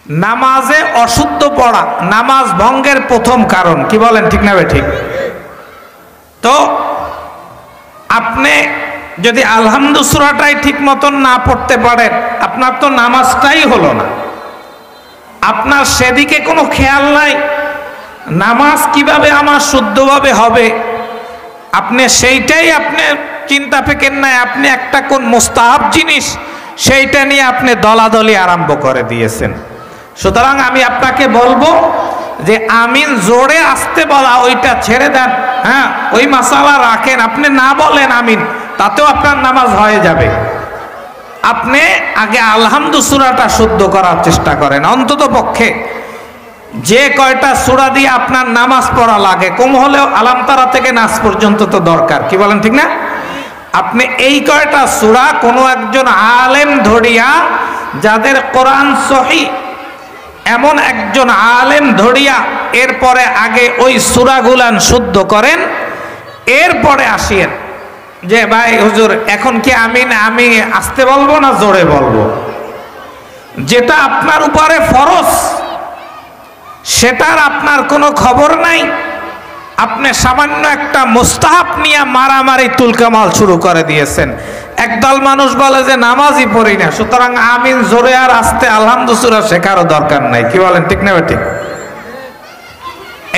নামাজে অশুদ্ধ পড়া নামাজ ভঙ্গের প্রথম কারণ, কি বলেন ঠিক না ঠিক? তো আপনি যদি আলহামদু সূরাটাই ঠিক মতন না পড়তে পারেন, আপনার তো নামাজটাই হলো না। আপনার সেদিকে কোনো খেয়াল নাই, নামাজ কিভাবে আমার শুদ্ধভাবে হবে আপনি সেইটাই আপনি চিন্তা ফেকেন নাই। আপনি একটা কোন মুস্তাহাব জিনিস সেইটা নিয়ে আপনি দলাদলি আরম্ভ করে দিয়েছেন। সুতরাং আমি আপনাকে বলবো যে আমিন জোরে আসতে বলা ওইটা ছেড়ে দেন, হ্যাঁ ওই মাসালা রাখেন, আপনি না বলেন আমিন, তাতেও আপনার নামাজ হয়ে যাবে। আপনি আগে আলহামদু সূরাটা শুদ্ধ করার চেষ্টা করেন। অন্তত পক্ষে যে কয়টা সূরা দিয়ে আপনার নামাজ পড়া লাগে, কম হলেও আলাম তারা থেকে নাস পর্যন্ত তো দরকার, কি বলেন ঠিক না? আপনি এই কয়টা সূরা কোনো একজন আলেম ধরিয়া, যাদের কোরআন সহি, এমন একজন আলেম ধরিয়া এরপরে আগে ওই সূরাগুলান শুদ্ধ করেন, এরপরে আসিয়েন যে ভাই হুজুর এখন কি আমিন আমি আসতে বলবো না জোরে বলবো। যেটা আপনার উপরে ফরজ সেটার আপনার কোনো খবর নাই, আপনি সামান্য একটা মুস্তাহাব নিয়ে মারামারি তুলকামাল শুরু করে দিয়েছেন। একদল মানুষ বলে যে নামাজই পড়ি না, সুতরাং আমিন জোরে আর আসতে আলহামদু সূরা শেখারও দরকার নাই, কি বলেন ঠিক না ঠিক?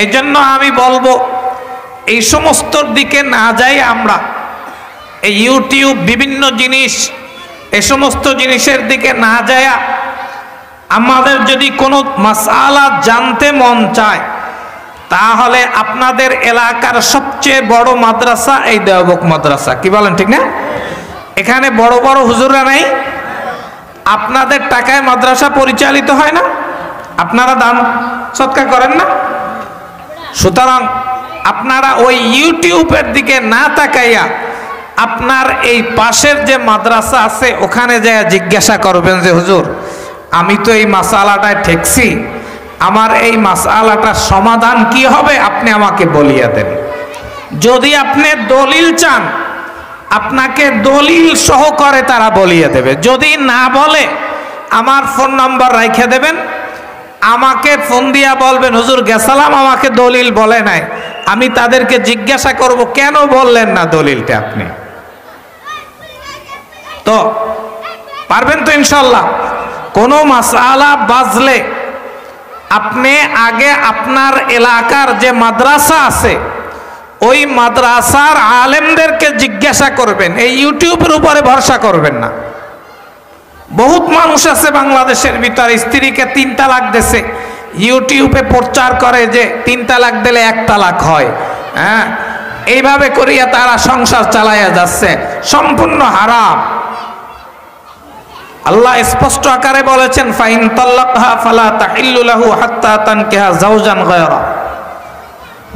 এই জন্য আমি বলবো এই সমস্ত দিকে না যাই আমরা, এই ইউটিউব বিভিন্ন জিনিস এই সমস্ত জিনিসের দিকে না যায়, আমাদের যদি কোনো মাসআলা জানতে মন চায় তাহলে আপনাদের এলাকার সবচেয়ে বড় মাদ্রাসা এই দেওবক মাদ্রাসা, কি বলেন ঠিক না? এখানে বড় বড় হুজুররা নেই, আপনাদের টাকায় মাদ্রাসা পরিচালিত হয় না, আপনারা দান সৎকার করেন না। সুতরাং আপনারা ওই ইউটিউবের দিকে না তাকাইয়া আপনার এই পাশের যে মাদ্রাসা আছে ওখানে যায় জিজ্ঞাসা করবেন যে হুজুর আমি তো এই মাসালাটায় ঠেকছি, আমার এই মাসালাটার সমাধান কি হবে আপনি আমাকে বলিয়া দেন। যদি আপনি দলিল চান আপনাকে দলিল সহকারে তারা বলিয়ে দেবে, যদি না বলে আমার ফোন নাম্বার রাইখে দেবেন, আমাকে ফোন দিয়া বলবেন হুজুর গেছালাম আমাকে দলিল বলে নাই, আমি তাদেরকে জিজ্ঞাসা করব কেন বললেন না দলিলটা আপনি। তো পারবেন তো ইনশাল্লাহ? কোনো মাসআলা বাজলে আপনি আগে আপনার এলাকার যে মাদ্রাসা আছে ওই মাদ্রাসার আলেমদেরকে জিজ্ঞাসা করবেন, এই ইউটিউবের উপরে ভরসা করবেন না। বহুত মানুষ আছে বাংলাদেশের ভিতরে স্ত্রীকে 3 তালাক দিয়েছে, ইউটিউবে প্রচার করে যে 3 তালাক দিলে 1 তালাক হয়, হ্যাঁ এইভাবে করিয়া তারা সংসার চালাইয়া যাচ্ছে, সম্পূর্ণ হারাম। আল্লাহ স্পষ্ট আকারে বলেছেন ফাইন তাল্লাকহা ফালা তাহিল্লু লাহু হাত্তা তানকিহা যাওজান গায়রা,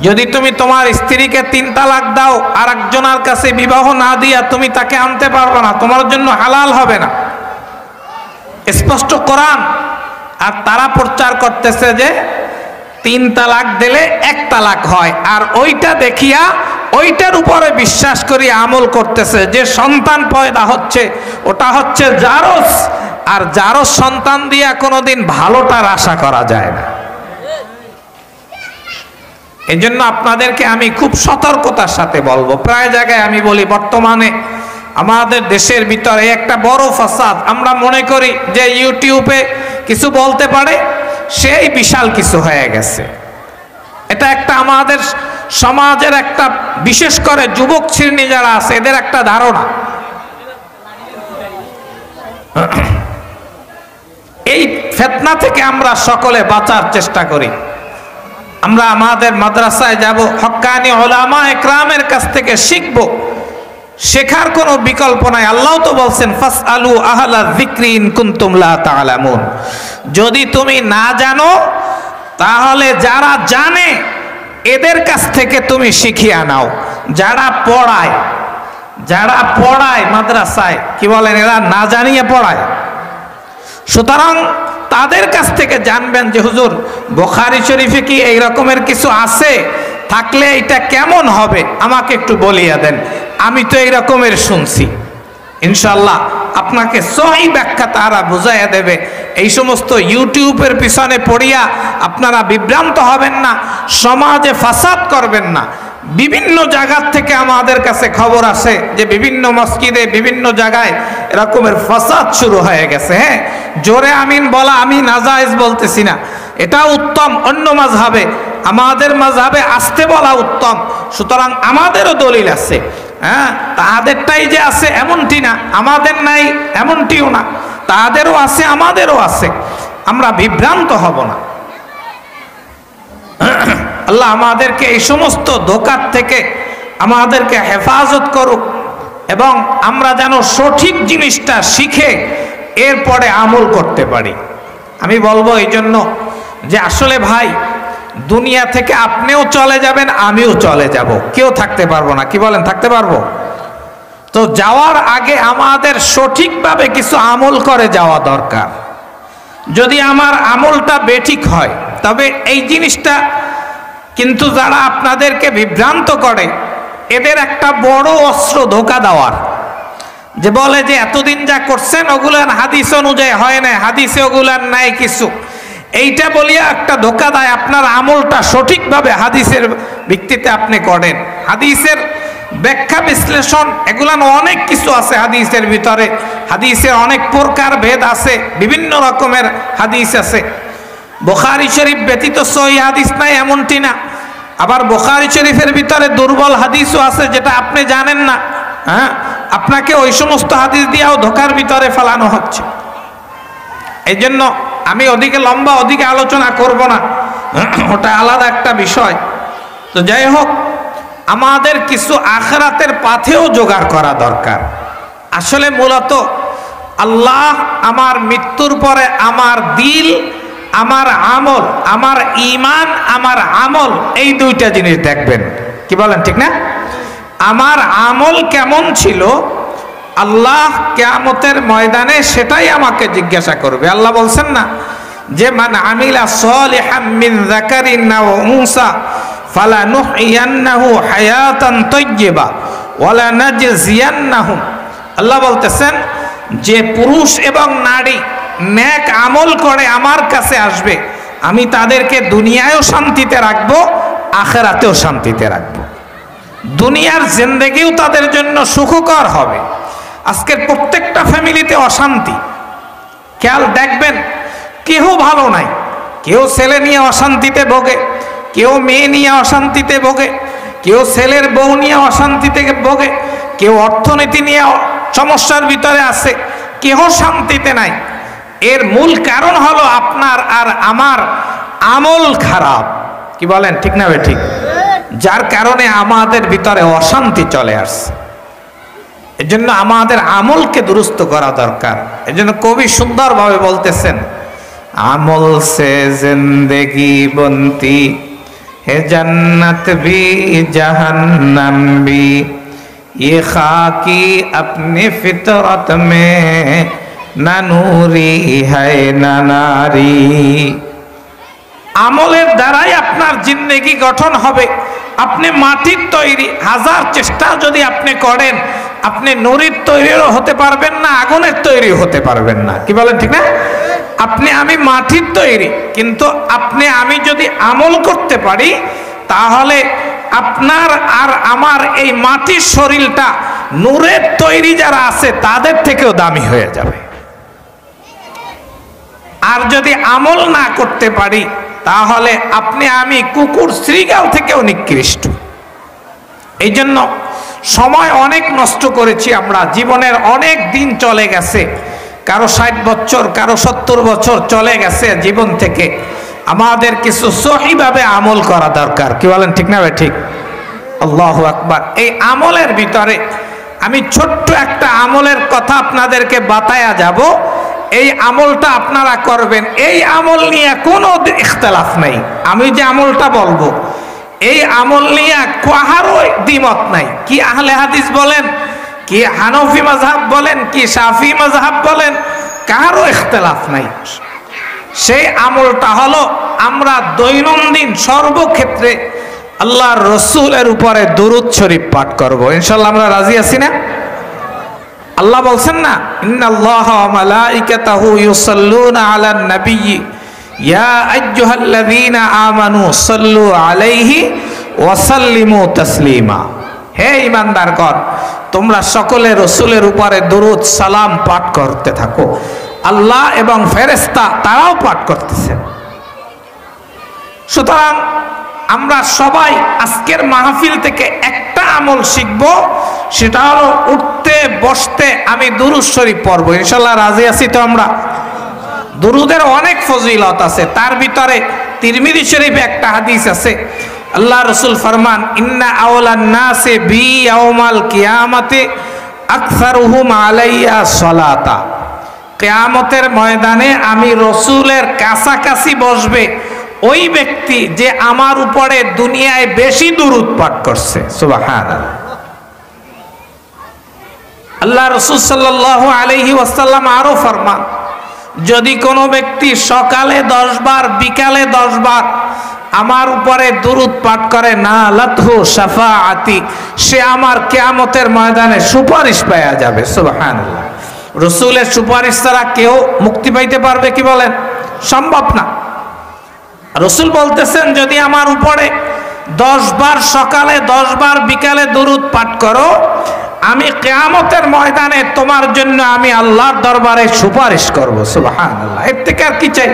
যদি তুমি তোমার স্ত্রীকে 3 তালাক দাও আর একজনের কাছে বিবাহ না দিয়া তুমি তাকে আনতে পারবে না, তোমার জন্য হালাল হবে না, স্পষ্ট কোরআন। আর তারা প্রচার করতেছে যে 3 তালাক দিলে 1 তালাক হয়, আর ওইটা দেখিয়া ওইটার উপরে বিশ্বাস করি আমল করতেছে, যে সন্তান পয়দা হচ্ছে ওটা হচ্ছে জারজ, আর জারজ সন্তান দিয়া কোনোদিন ভালোটার আশা করা যায় না। এই জন্য আপনাদেরকে আমি খুব সতর্কতার সাথে বলবো, প্রায় জায়গায় আমি বলি বর্তমানে আমাদের দেশের ভিতরে একটা বড় ফাসাদ, আমরা মনে করি যে ইউটিউবে কিছু বলতে পারে সেই বিশাল কিছু হয়ে গেছে। এটা একটা আমাদের সমাজের একটা বিশেষ করে যুবক শ্রেণী যারা আছে এদের একটা ধারণা। এই ফিতনা থেকে আমরা সকলে বাঁচার চেষ্টা করি। আমরা আমাদের মাদ্রাসায় যাব, হক্কানি উলামা ইকরামের কাছ থেকে শিখব, শেখার কোনো বিকল্প নাই। আল্লাহ তো বলছেন ফাসআলু আহলা যিকরি ইন কুনতুম লা তা'লামুন, যদি তুমি না জানো তাহলে যারা জানে এদের কাছ থেকে তুমি শিখিয়ে নাও। যারা পড়ায় মাদ্রাসায় কি বলেন, এরা না জানিয়ে পড়ায়, সুতরাং তাদের কাছ থেকে জানবেন যে হুজুর বুখারী শরীফে কি এই রকমের কিছু আছে, থাকলে এটা কেমন হবে আমাকে একটু বলিয়া দেন, আমি তো এই রকমের শুনছি। ইনশাআল্লাহ আপনাকে সহি ব্যাখ্যা তারা বুঝাইয়া দেবে। এই সমস্ত ইউটিউবের পিছনে পড়িয়া আপনারা বিভ্রান্ত হবেন না, সমাজে ফাসাদ করবেন না। বিভিন্ন জায়গার থেকে আমাদের কাছে খবর আসে যে বিভিন্ন মসজিদে বিভিন্ন জায়গায় এরকমের ফাসাদ শুরু হয়ে গেছে। হ্যাঁ, জোরে আমিন বলা আমি নাজায়েজ বলতেছি না, এটা উত্তম। অন্য মাযহাবে, আমাদের মাযহাবে আস্তে বলা উত্তম। সুতরাং আমাদেরও দলিল আছে। হ্যাঁ, তাদেরটাই যে আছে এমনটি না, আমাদের নাই এমনটিও না, তাদেরও আছে আমাদেরও আছে। আমরা বিভ্রান্ত হব না। আল্লাহ আমাদেরকে এই সমস্ত ধোঁকার থেকে আমাদেরকে হেফাজত করুক এবং আমরা যেন সঠিক জিনিসটা শিখে এরপরে আমল করতে পারি। আমি বলবো এই জন্য যে আসলে ভাই, দুনিয়া থেকে আপনিও চলে যাবেন, আমিও চলে যাব, কেউ থাকতে পারবো না। কি বলেন, থাকতে পারবো? তো যাওয়ার আগে আমাদের সঠিকভাবে কিছু আমল করে যাওয়া দরকার। যদি আমার আমলটা বেঠিক হয় তবে এই জিনিসটা কিন্তু যারা আপনাদেরকে বিভ্রান্ত করে, এদের একটা বড় অস্ত্র ধোঁকা দেওয়ার, যে বলে যে এতদিন যা করছেন ওগুলার হাদিস অনুযায়ী হয় না, হাদিসে ওগুলার নাই কিছু, এইটা বলিয়া একটা ধোঁকা দেয়। আপনার আমলটা সঠিকভাবে হাদিসের ভিত্তিতে আপনি করেন। হাদিসের ব্যাখ্যা বিশ্লেষণ এগুলান অনেক কিছু আছে হাদিসের ভিতরে। হাদিসের অনেক প্রকার ভেদ আছে, বিভিন্ন রকমের হাদিস আছে। বুখারী শরীফ ব্যতীত সহিহ হাদিস নাই এমনটি না। আবার বুখারী শরীফের ভিতরে দুর্বল হাদিসও আছে যেটা আপনি জানেন না। হ্যাঁ, আপনাকে ওই সমস্ত হাদিস দিয়েও ধোঁকার ভিতরে ফেলানো হচ্ছে। এই জন্য আমি ওদিকে লম্বা ওদিকে আলোচনা করব না, ওটা আলাদা একটা বিষয়। তো যাই হোক, আমাদের কিছু আখিরাতের পাথেও জোগাড় করা দরকার। আসলে মূলত আল্লাহ আমার মৃত্যুর পরে আমার দিল, আমার আমল, আমার ঈমান, আমার আমল, এই দুইটা জিনিস দেখবেন। কি বলেন, ঠিক না? আমার আমল কেমন ছিল আল্লাহ কিয়ামতের ময়দানে সেটাই আমাকে জিজ্ঞাসা করবে। আল্লাহ বলছেন না যে মান আমিলা সালিহাম মিন যাকারিন আও উনসা ফালানুহইয়ান্নাহু হায়াতান তাইয়্যিবা ওয়ালা নাজজিয়ান্নাহুম। আল্লাহ বলতেছেন যে পুরুষ এবং নারী নেক আমল করে আমার কাছে আসবে, আমি তাদেরকে দুনিয়ায়ও শান্তিতে রাখবো, আখিরাতেও শান্তিতে রাখবো। দুনিয়ার জিন্দেগিও তাদের জন্য সুখকর হবে। আজকের প্রত্যেকটা ফ্যামিলিতে অশান্তি, খেয়াল দেখবেন, কেউ ভালো নাই। কেউ ছেলে নিয়ে অশান্তিতে ভোগে, কেউ মেয়ে নিয়ে অশান্তিতে ভোগে, কেউ ছেলের বউ নিয়ে অশান্তিতে ভোগে, কেউ অর্থনীতি নিয়ে সমস্যার ভিতরে আছে, কেউ শান্তিতে নাই। এর মূল কারণ হলো আপনার আর আমার আমল খারাপ। কি বলেন, ঠিক না ভাই? ঠিক। যার কারণে আমাদের ভিতরে অশান্তি চলে আসছে। এজন্য আমাদের আমলকে দুরুস্ত করা দরকার। এজন্য কবি সুন্দরভাবে বলতেছেন, আমল সে জিন্দেগি বনতি হে জান্নাত ভি জাহান্নাম ভি, ये खाकी अपनी फितरत में ना नूरी है ना नारी। আমলের দ্বারাই আপনার জিন্দেগি গঠন হবে। আপনি মাটির তৈরি, হাজার চেষ্টা যদি আপনি করেন, আপনি নুরির তৈরিও হতে পারবেন না, আগুনের তৈরি হতে পারবেন না। কি বলেন, ঠিক না? আপনি আমি মাটির তৈরি, কিন্তু আপনি আমি যদি আমল করতে পারি তাহলে আপনার আর আমার এই মাটির শরীরটা নূরের তৈরি যারা আছে তাদের থেকেও দামি হয়ে যাবে। আর যদি আমল না করতে পারি তাহলে আপনি আমি কুকুর শ্রীগাল থেকেও নিকৃষ্ট। এই জন্য সময় অনেক নষ্ট করেছি আমরা, জীবনের অনেক দিন চলে গেছে, কারো 60 বছর, কারো 70 বছর চলে গেছে জীবন থেকে। আমাদের কিছু সহিভাবে আমল করা দরকার। কি বলেন, ঠিক না ভাই? ঠিক। আল্লাহু আকবার। এই আমলের ভিতরে আমি ছোট্ট একটা আমলের কথা আপনাদেরকে বাতায়া যাব। এই আমলটা আপনারা করবেন, এই আমল নিয়ে কোনো ইখতিলাফ নাই। আমি যে আমলটা বলবো এই আমল নিয়ে কারো দ্বিমত নাই। কি আহলে হাদিস বলেন, কি হানফি মাযহাব বলেন, কি শাফি মাযহাব বলেন, কারো ইখতিলাফ নাই। সেই আমলটা হলো আমরা দৈনন্দিন সর্বক্ষেত্রে আল্লাহর রসুলের উপরে দুরূদ শরীফ পাঠ করব। ইনশাআল্লাহ আমরা রাজি আছি না? আল্লাহ বলছেন না, ইন্নাল্লাহা ওয়া মালাইকাতাহু ইউসাল্লুনা আলান নাবিয়্যি ইয়া আইয়ুহাল্লাযীনা আমানু সাল্লু আলাইহি ওয়া সাল্লিমু তাসলিমা। হে ঈমানদারগণ, তোমরা সকলে রাসূলের উপরে দরুদ সালাম পাঠ করতে থাকো। আল্লাহ এবং ফেরেশতা তারাও পাঠ করতেছেন। সুতরাং আমরা সবাই আজকের মাহফিল থেকে একটা আমল শিখব, সেটা হলো উঠতে বসতে আমি দুরূদ শরীফ পড়ব। ইনশাআল্লাহ রাজি আছি তো আমরা? দুরুদের অনেক ফজিলত আছে, তার ভিতরে তিরমিজি শরীফে একটা হাদিস আছে, আল্লাহ রাসূল ফরমান, ইন্না আওলান নাসে বি ইয়াউমাল কিয়ামাতে আকসারুহুম আলাইয়া সালাতা। কিয়ামতের ময়দানে আমি রাসূলের কাছাকাছি বসবে ওই ব্যক্তি যে আমার উপরে দুনিয়ায় বেশি দুরূদ পাঠ করছে। সুবহানাল্লাহ। আল্লাহ রাসূল সাল্লাল্লাহু আলাইহি ওয়াসাল্লাম আরো ফরমান, যদি কোনো ব্যক্তি সকালে 10 বার বিকালে 10 বার আমার উপরে দুরূদ পাঠ করে, না লাতহু শাফাআতি, সে আমার কিয়ামতের ময়দানে সুপারিশ পাওয়া যাবে। সুবহানাল্লাহ। রাসূলের সুপারিশ ছাড়া কেউ মুক্তি পাইতে পারবে কি বলেন? সম্ভব না। রাসূল বলতেছেন, যদি আমার উপরে 10 বার সকালে 10 বার বিকালে দুরূদ পাঠ করো, আমি কিয়ামতের ময়দানে তোমার জন্য আমি আল্লাহর দরবারে সুপারিশ করব। সুবহানাল্লাহ। এর থেকে আর কি চাই?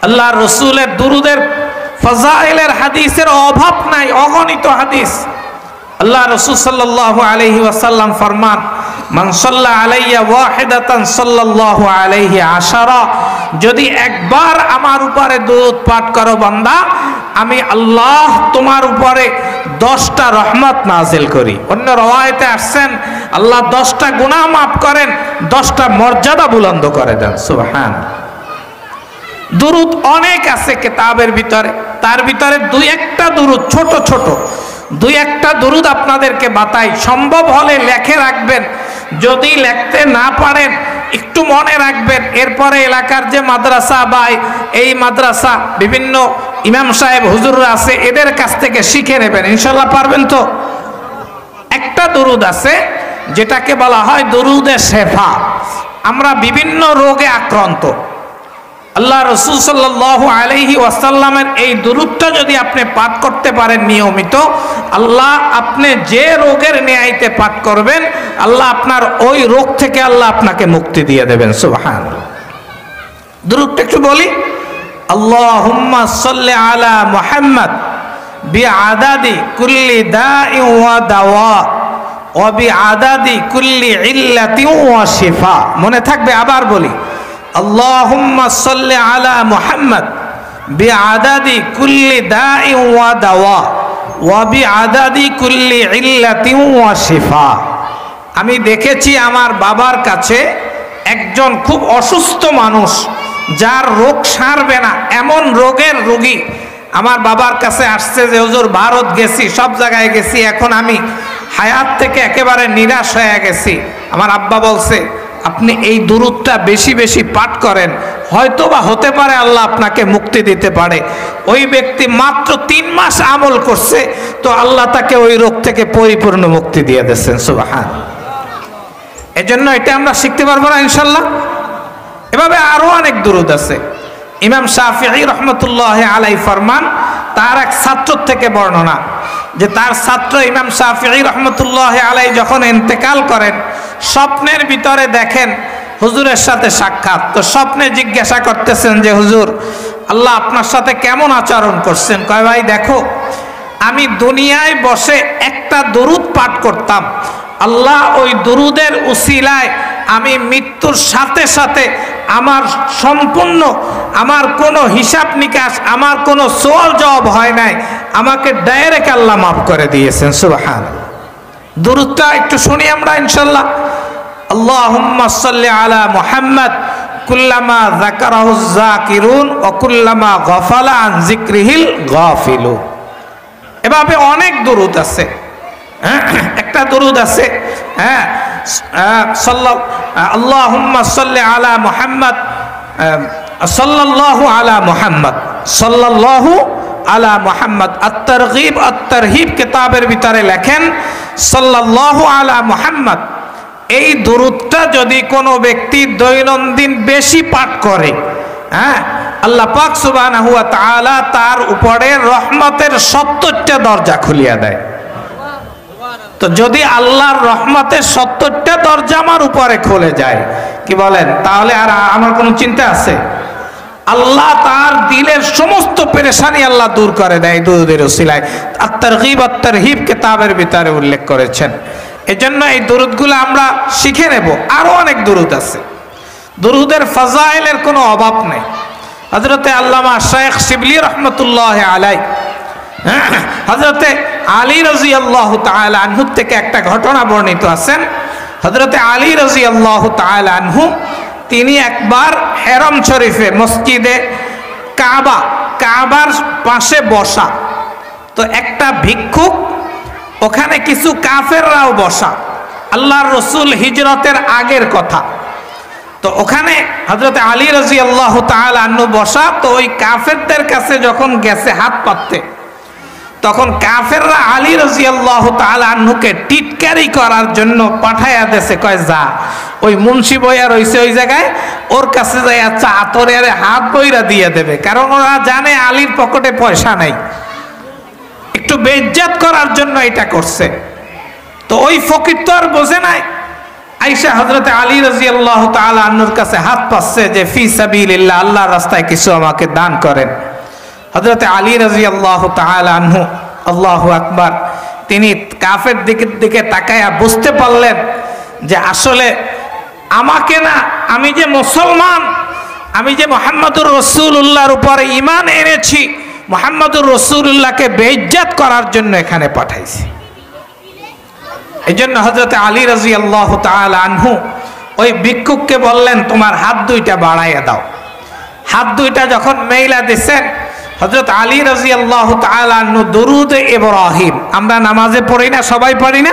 আল্লাহ রাসূলের দুরুদের ফজাইলের হাদিসের অভাব নাই, অগণিত হাদিস। আল্লাহ রাসূল সাল্লাল্লাহু আলাইহি ওয়াসাল্লাম ফরমান, মান সাল্লা আলাইয়া ওয়াহিদাতান সাল্লাল্লাহু আলাইহি আশারা, যদি একবার আমার উপরে দুরূদ পাঠ করো বান্দা, আমি আল্লাহ তোমার উপরে 10টা রহমত নাজিল করি। অন্য রওয়ায়াতে আসছেন, আল্লাহ 10টা গুনাহ মাফ করেন, 10টা মর্যাদা বুলন্দ করে দেন। সুবহানাল্লাহ। দুরুদ অনেক আছে কিতাবের ভিতরে, তার ভিতরে 2-1টা দুরুদ, ছোট ছোট 2-1টা দুরুদ আপনাদেরকে বাতাই, সম্ভব হলে লেখে রাখবেন, যদি লিখতে না পারেন একটু মনে রাখবেন। এরপরে এলাকার যে মাদ্রাসা বা এই মাদ্রাসা বিভিন্ন ইমাম সাহেব হুজুররা আছে, এদের কাছ থেকে শিখে নেবেন, ইনশাআল্লাহ পারবেন তো। একটা দুরুদ আছে যেটাকে বলা হয় দুরুদে শেফা। আমরা বিভিন্ন রোগে আক্রান্ত, আল্লাহ রাসূল সাল্লাল্লাহু আলাইহি ওয়াসাল্লামের এই দুরূদটা যদি আপনি পাঠ করতে পারেন নিয়মিত, আল্লাহ আপনি যে রোগের ন্যায়তে পাঠ করবেন, আল্লাহ আপনার ওই রোগ থেকে আল্লাহ আপনাকে মুক্তি দিয়ে দেবেন। সুবহানাল্লাহ। দুরূদটা একটু বলি, আল্লাহুম্মা সাল্লি আলা মুহাম্মাদ বিআদাদি কুল্লি দাইন ওয়া দাওয়া ওয়া বিআদাদি কুল্লি ইল্লাতিন ওয়া শিফা। মনে থাকবে? আবার বলি, আল্লাহুম্মা সাল্লি আলা মুহাম্মাদ বিআদাদি কুল্লি দাইন ওয়া দাওয়া ওয়া বিআদাদি কুল্লি ইল্লাতিন ওয়া শিফা। আমি দেখেছি আমার বাবার কাছে একজন খুব অসুস্থ মানুষ, যার রোগ সারবে না এমন রোগের রোগী আমার বাবার কাছে আসছে যে হুজুর ভারত গেছি, সব জায়গায় গেছি, এখন আমি হায়াত থেকে একেবারে নিরাশ হয়ে গেছি। আমার আব্বা বলছে, আপনি এই দুরূদটা বেশি বেশি পাঠ করেন, হয়তো বা হতে পারে আল্লাহ আপনাকে মুক্তি দিতে পারে। ওই ব্যক্তি মাত্র 3 মাস আমল করছে, তো আল্লাহ তাকে ওই রোগ থেকে পরিপূর্ণ মুক্তি দিয়ে দিয়েছেন। সুবহানাল্লাহ। এজন্য এটা আমরা শিখতে পারবো না ইনশাআল্লাহ? এভাবে আরো অনেক দুরূদ আছে। ইমাম শাফিঈ রহমতুল্লাহ আলাইহি ফরমান, তার এক ছাত্র থেকে বর্ণনা, যে তার ছাত্র ইমাম শাফিঈ রহমতুল্লাহ আলাইহি যখন ইন্তেকাল করেন, স্বপ্নের ভিতরে দেখেন হুজুরের সাথে সাক্ষাৎ। তো স্বপ্নে জিজ্ঞাসা করতেছেন যে হুজুর, আল্লাহ আপনার সাথে কেমন আচরণ করছেন? কয়, ভাই দেখো, আমি দুনিয়ায় বসে একটা দুরূদ পাঠ করতাম, আল্লাহ ওই দুরূদের উসিলায় আমি মৃত্যুর সাথে সাথে আমার সম্পূর্ণ, আমার কোনো হিসাব নিকাশ, আমার কোনো সওয়াল জবাব হয় নাই, আমাকে ডাইরেক্ট আল্লাহ মাফ করে দিয়েছেন। সুবহানাল্লাহ। দুরূদটা একটু শুনি আমরা ইনশাআল্লাহ। আল্লাহুম্মা সাল্লি আলা মুহাম্মাদ কুল্লামা যাকারাহুজ যাকিরুন ওয়া কুল্লামা গাফালা আন যিকরিহিল গাফিলুন। এভাবে অনেক দুরূদ আছে। একটা দুরূদ আছে, আল্লাহুম্মা সাল্লি আলা মুহাম্মাদ সাল্লাল্লাহু আলা মুহাম্মাদ সাল্লাল্লাহু আলা মুহাম্মাদ। আত-তারগীব আত-তারহিব কিতাবের ভিতরে লেখেন, সাল্লাল্লাহু আলা মুহাম্মাদ এই দুরূদটা যদি কোনো ব্যক্তি দৈনন্দিন বেশি পাঠ করে, হ্যাঁ, আল্লাহ পাক সুবহানাহু ওয়া তাআলা তার উপরে রহমতের 70টা দরজা খুলিয়া দেয়। তো যদি আল্লাহর রহমতের 70টা দরজা আমার উপরে খুলে যায়, কি বলেন, তাহলে আর আমার কোনো চিন্তা আছে? আল্লাহ তার দিলের সমস্ত পেরেশানি আল্লাহ দূর করে দেয় দুরূদের ওসিলায়। আত-তারগীব আত-তারহিব কিতাবের ভিতরে উল্লেখ করেছেন। এজন্য এই দুরূদগুলো আমরা শিখে নেব। আরো অনেক দুরূদ আছে, দুরূদের ফাজাইলের কোনো অভাব নেই। হযরতে আল্লামা শাইখ শিবলি রহমতুল্লাহ আলাইহি, হযরতে আলী রাদিয়াল্লাহু তাআলা আনহু থেকে একটা ঘটনা বর্ণিত আছেন। হযরতে আলী রাদিয়াল্লাহু তাআলা আনহু তিনি একবার হেরম শরীফে মসজিদে কাবার পাশে বসা, তো একটা ভিক্ষুক, ওখানে কিছু কাফেররাও বসা, আল্লাহর রাসূল হিজরতের আগের কথা। তো ওখানে হযরতে আলী রাদিয়াল্লাহু তাআলা আনহু বসা, তো ওই কাফেরদের কাছে যখন গেছে হাত পাততে, তখন কাফেররা আলী রাদিয়াল্লাহু তাআলা আনহুকে টিটকারি করার জন্য পাঠাইয়া দেশে, কয় যা ওই মুন্সি বইয়া রইছে ওই জায়গায়, ওর কাছে যাইয়া চা তোরে হাত বইরা দিয়ে দেবে, কারণ ওরা জানে আলীর পকেটে পয়সা নাই। একটু বেইজ্জত করার জন্য এটা করছে। তো ওই ফকির তো আর বোঝে নাই, আয়েশা হযরতে আলী রাদিয়াল্লাহু তাআলা আনহুর কাছে হাত পাচ্ছে যে ফি সাবিলিল্লাহ, আল্লাহর রাস্তায় কিছু আমাকে দান করেন। হযরতে আলী রাদিয়াল্লাহু তাআলা আনহু, আল্লাহু আকবার, তিনি কাফের দিকে তাকায়া বুঝতে পারলেন যে আসলে আমাকে না, আমি যে মুসলমান, আমি যে মুহাম্মদুর রাসূলুল্লাহর উপরে ঈমান এনেছি, মুহাম্মদুর রাসূলুল্লাহকে বেইজ্জত করার জন্য এখানে পাঠাইছি। এই জন্য হযরতে আলী রাদিয়াল্লাহু তাআলা আনহু ওই ভিক্ষুককে বললেন, তোমার হাত দুইটা বাড়াইয়া দাও। হাত দুইটা যখন মেইলা দিছেন, হযরত আলী রাদিয়াল্লাহু তাআলা আনহু দুরূদে ইব্রাহিম, আমরা নামাজে পড়ি না, সবাই পড়ি না,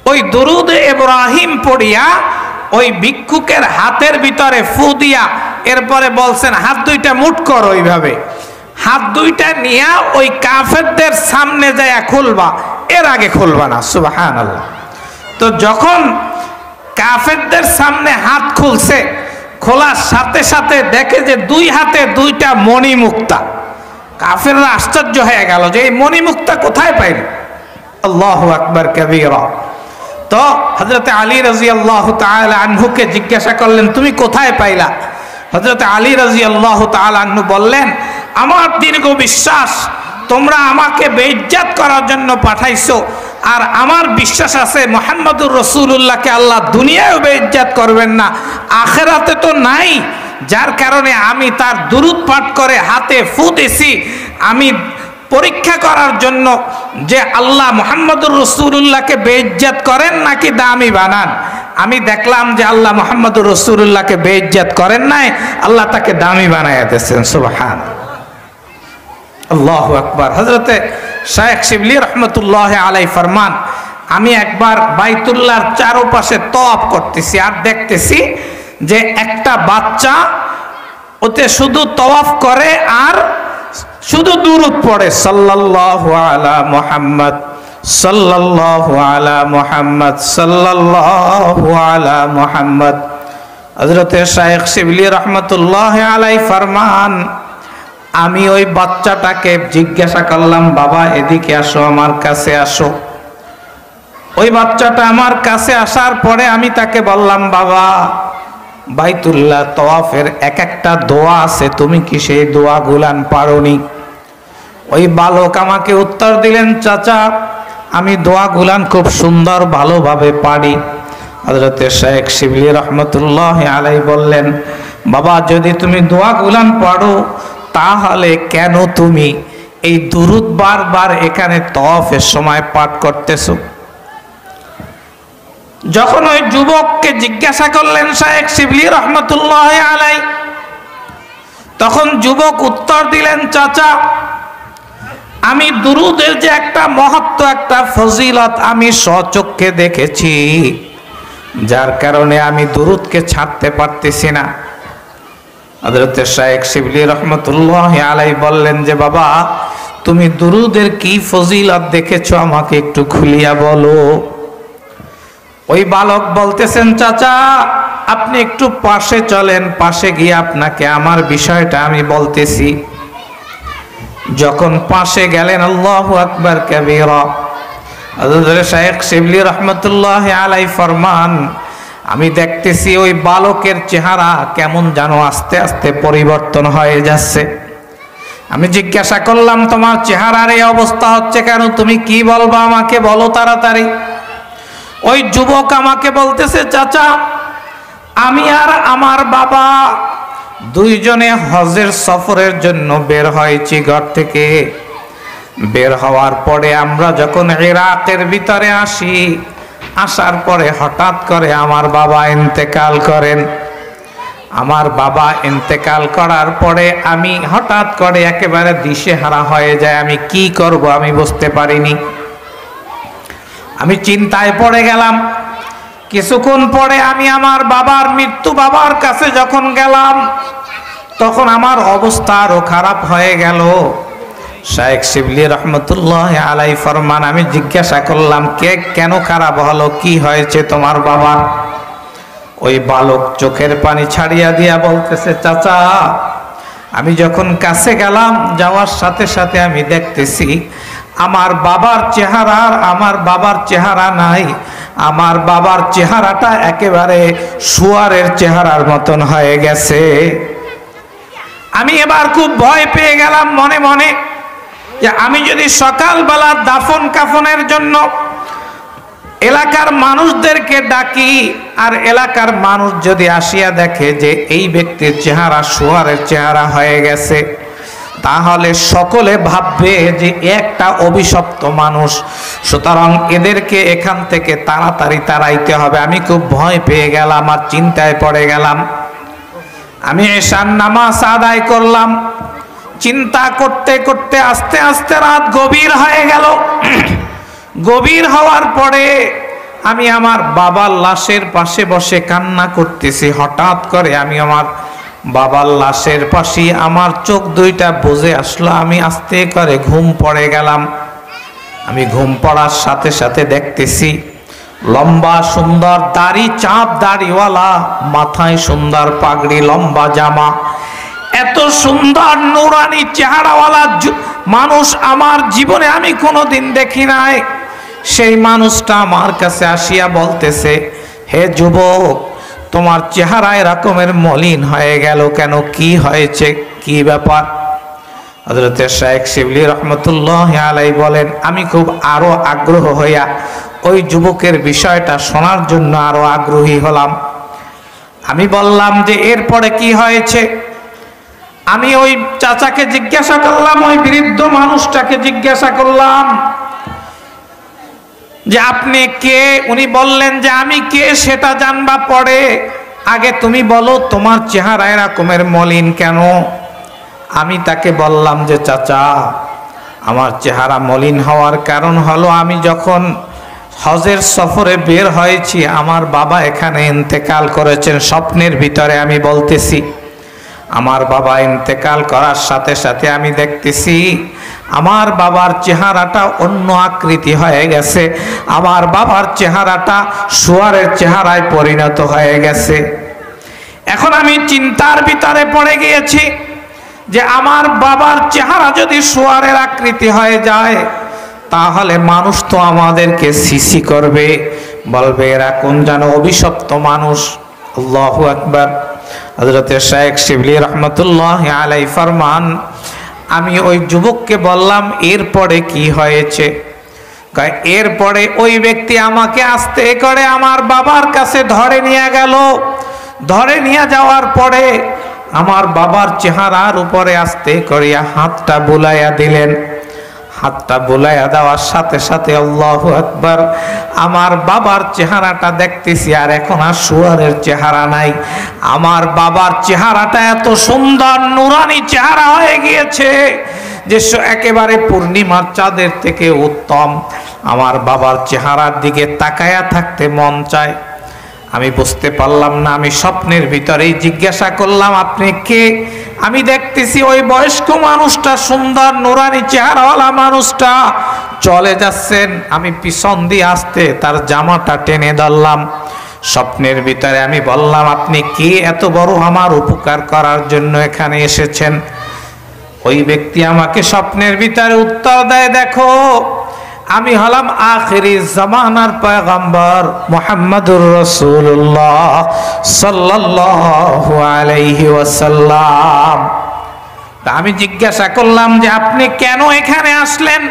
ওই দুরূদে ইব্রাহিম পড়িয়া ওই ভিক্ষুকের হাতের ভিতরে ফু দিয়া এরপরে বলছেন হাত দুইটা মুঠ করো। ওইভাবে হাত দুইটা নিয়া ওই কাফেরদের সামনে যায়া খুলবা, এর আগে খুলবা না। সুবহানাল্লাহ। তো যখন কাফেরদের সামনে হাত খুলছে, খোলার সাথে সাথে দেখে যে দুই হাতে দুইটা মণিমুক্তা। কাফেররা আশ্চর্য হয়ে গেল যে এই মণিমুক্তা কোথায় পাইল। আল্লাহু আকবার কাবীরা। তো হযরতে আলী রাদিয়াল্লাহু তাআলা আনহুকে জিজ্ঞাসা করলেন, তুমি কোথায় পাইলা? হযরতে আলী রাদিয়াল্লাহু তাআলা আনহু বললেন, আমার দীর্ঘ বিশ্বাস তোমরা আমাকে বেইজ্জত করার জন্য পাঠাইছো, আর আমার বিশ্বাস আছে মুহাম্মদুর রাসূলুল্লাহকে আল্লাহ দুনিয়ায়ও বেইজ্জত করবেন না, আখিরাতে তো নাই, যার কারণে আমি তার দুরূদ পাঠ করে হাতে ফু দিছি, আমি পরীক্ষা করার জন্য যে আল্লাহ মুহাম্মদুর রাসূলুল্লাহকে বেইজ্জত করেন নাকি দামি বানান। আমি দেখলাম যে আল্লাহ মুহাম্মদুর রাসূলুল্লাহকে বেইজ্জত করেন নাই, আল্লাহ তাকে দামি বানায়া দিয়েছেন। সুবহানাল্লাহ, আল্লাহু আকবার। হযরতে শাইখ শিবলি রহমতুল্লাহ আলাইহি ফরমান, আমি একবার বাইতুল্লাহর চারপাশে তওয়াফ করতেছি আর দেখতেছি যে একটা বাচ্চা ওতে শুধু তওয়াফ করে আর শুধু দুরূদ পড়ে, সাল্লাল্লাহু আলা মুহাম্মদ, সাল্লাল্লাহু আলা মুহাম্মদ, সাল্লাল্লাহু আলা মুহাম্মদ। হযরতে শাইখ শিবলি রহমতুল্লাহ আলাইহি ফরমান, আমি ওই বাচ্চাটাকে জিজ্ঞাসা করলাম, বাবা এদিকে আসো, আমার কাছে আসো। ওই বাচ্চাটা আমার কাছে আসার পরে আমি তাকে বললাম, বাবা বাইতুল্লাহ তওয়াফের এক একটা দোয়া আছে, তুমি কি সেই দোয়াগুলান পারোনি? ওই বালক আমাকে উত্তর দিলেন, চাচা আমি দোয়াগুলান খুব সুন্দর ভালোভাবে পারি। হযরতে শাইখ শিবলি রহমতুল্লাহ আলাইহি বললেন, বাবা যদি তুমি দোয়াগুলান পারো তাহলে কেন তুমি এই দুরূদ বারবার এখানে তওয়াফের সময় পাঠ করতেছো? যখন ওই যুবককে জিজ্ঞাসা করলেন শাইখ শিবলি রহমতুল্লাহ আলাইহি, তখন যুবক উত্তর দিলেন, চাচা আমি দুরূদের যে একটা মহত্ব, একটা ফজিলত আমি স্বচক্ষে দেখেছি, যার কারণে আমি দুরূদকে ছাড়তে পারতেছি না। হযরতে শাইখ শিবলি রহমতুল্লাহ আলাইহি বললেন যে, বাবা তুমি দুরূদের কি ফজিলত দেখেছো আমাকে একটু খুলিয়া বলো। ওই বালক বলতেছেন, চাচা আপনি একটু পাশে চলেন, পাশে গিয়ে আপনাকে আমার বিষয়টা আমি বলতেছি। যখন পাশে গেলেন, আল্লাহু আকবার কাবীরা, হযরত শাইখ শিবলি রাহমাতুল্লাহ আলাইহি ফরমান, আমি দেখতেছি ওই বালকের চেহারা কেমন যেন আস্তে আস্তে পরিবর্তন হয়ে যাচ্ছে। আমি জিজ্ঞাসা করলাম, তোমার চেহারার এই অবস্থা হচ্ছে কেন? তুমি কি বলবা আমাকে বলো তাড়াতাড়ি। ওই যুবক আমাকে বলতেছে, চাচা আমি আর আমার বাবা দুইজনে হজের সফরের জন্য বের হয়েছি ঘর থেকে। বের হওয়ার পরে আমরা যখন ইরাকের ভিতরে আসি, আসার পরে হঠাৎ করে আমার বাবা ইন্তেকাল করেন। আমার বাবা ইন্তেকাল করার পরে আমি হঠাৎ করে একেবারে দিশেহারা হয়ে যায়। আমি কি করব আমি বুঝতে পারিনি। আমি চিন্তায় পড়ে গেলাম। কিছুক্ষণ পরে আমি আমার বাবার মৃত্যু বাবার কাছে যখন গেলাম, তখন আমার অবস্থা আরো খারাপ হয়ে গেল। শাইখ শিবলি রহমতুল্লাহ আলাইহি ফরমান, আমি জিজ্ঞাসা করলাম, কেন খারাপ হলো, কি হয়েছে তোমার বাবার? ওই বালক চোখের পানি ছাড়িয়া দিয়া বলতেছে, চাচা আমি যখন কাছে গেলাম, যাওয়ার সাথে সাথে আমি দেখতেছি আমার বাবার চেহারা আর আমার বাবার চেহারা নাই। আমার বাবার চেহারাটা একেবারে শুয়ারের চেহারার মতন হয়ে গেছে। আমি এবার খুব ভয় পেয়ে গেলাম মনে মনে, যে আমি যদি সকালবেলা দাফন কাফনের জন্য এলাকার মানুষদেরকে ডাকি, আর এলাকার মানুষ যদি আসিয়া দেখে যে এই ব্যক্তির চেহারা শুয়ারের চেহারা হয়ে গেছে, তাহলে সকলে ভাববে যে একটা অভিশপ্ত মানুষ। সুতরাং এদেরকে এখান থেকে তাড়াতাড়ি তাড়াইতে হবে। আমি খুব ভয় পেয়ে গেলাম আর চিন্তায় পড়ে গেলাম। আমি এশার নামাজ আদায় করলাম। চিন্তা করতে করতে আস্তে আস্তে রাত গভীর হয়ে গেল। গভীর হওয়ার পরে আমি আমার বাবার লাশের পাশে বসে কান্না করতেছি। হঠাৎ করে আমি আমার বাবার লাশের পাশে আমার চোখ দুইটা বুজে আসলো। আমি আস্তে করে ঘুম পড়ে গেলাম। আমি ঘুম পড়ার সাথে সাথে দেখতেছি লম্বা সুন্দর দাড়ি, চাপ দাড়িওয়ালা, মাথায় সুন্দর পাগড়ি, লম্বা জামা, এত সুন্দর নুরানি চেহারাওয়ালা মানুষ আমার জীবনে আমি কোনোদিন দেখি নাই। সেই মানুষটা আমার কাছে আসিয়া বলতেছে, হে যুবক, তোমার চেহারা এরকমের মলিন হয়ে গেল কেন? কি হয়েছে, কি ব্যাপার? হযরত শাইখ শিবলি রহমতুল্লাহ আলাইহি বলেন, আমি খুব আরো আগ্রহ হইয়া ওই যুবকের বিষয়টা শোনার জন্য আরো আগ্রহী হলাম। আমি বললাম যে এরপরে কি হয়েছে? আমি ওই চাচাকে জিজ্ঞাসা করলাম, ওই বৃদ্ধ মানুষটাকে জিজ্ঞাসা করলাম যে আপনি কে? উনি বললেন যে আমি কে সেটা জানবা পরে, আগে তুমি বলো তোমার চেহারা এরকমের মলিন কেন? আমি তাকে বললাম যে চাচা, আমার চেহারা মলিন হওয়ার কারণ হলো আমি যখন হজের সফরে বের হয়েছি, আমার বাবা এখানে ইন্তেকাল করেছেন। স্বপ্নের ভিতরে আমি বলতেছি, আমার বাবা ইন্তেকাল করার সাথে সাথে আমি দেখতেছি আমার বাবার চেহারাটা অন্য আকৃতি হয়ে গেছে। আমার বাবার চেহারাটা শুয়ারের চেহারায় পরিণত হয়ে গেছে। এখন আমি চিন্তার ভিতরে পড়ে গিয়েছি যে আমার বাবার চেহারা যদি শুয়ারের আকৃতি হয়ে যায়, তাহলে মানুষ তো আমাদেরকে সিসি করবে, বলবে এরা কোন যেন অভিশপ্ত মানুষ। আল্লাহু আকবার। হযরত শাইখ শিবলি রহমতুল্লাহ আলাইহি ফরমান, আমি ওই যুবককে বললাম এরপরে কি হয়েছে? এরপরে ওই ব্যক্তি আমাকে আস্তে করে আমার বাবার কাছে ধরে নিয়ে গেল। ধরে নিয়ে যাওয়ার পরে আমার বাবার চেহারার উপরে আস্তে করিয়া হাতটা বুলাইয়া দিলেন। হাতটা বুলাইয়া দেওয়ার সাথে সাথে আল্লাহু আকবার, আমার বাবার চেহারাটা দেখতেছি আর এখন আর শুয়ারের চেহারা নাই। আমার বাবার চেহারাটা এত সুন্দর নুরানি চেহারা হয়ে গিয়েছে যে একেবারে পূর্ণিমার চাঁদের থেকে উত্তম। আমার বাবার চেহারার দিকে তাকায়া থাকতে মন চায়। আমি বুঝতে পারলাম না, আমি স্বপ্নের ভিতরেই জিজ্ঞাসা করলাম আপনি কে? আমি দেখতেছি ওই বয়স্ক মানুষটা, সুন্দর নুরানি চেহারাওয়ালা মানুষটা চলে যাচ্ছেন। আমি পিছন দিয়ে আসতে তার জামাটা টেনে ধরলাম। স্বপ্নের ভিতরে আমি বললাম আপনি কে? এত বড় আমার উপকার করার জন্য এখানে এসেছেন? ওই ব্যক্তি আমাকে স্বপ্নের ভিতরে উত্তর দেয়, দেখো আমি হলাম আখিরি জামানার পয়গম্বর মুহাম্মদুর রাসূলুল্লাহ সাল্লাল্লাহু আলাইহি ওয়াসাল্লাম। আমি জিজ্ঞাসা করলাম যে আপনি কেন এখানে আসলেন,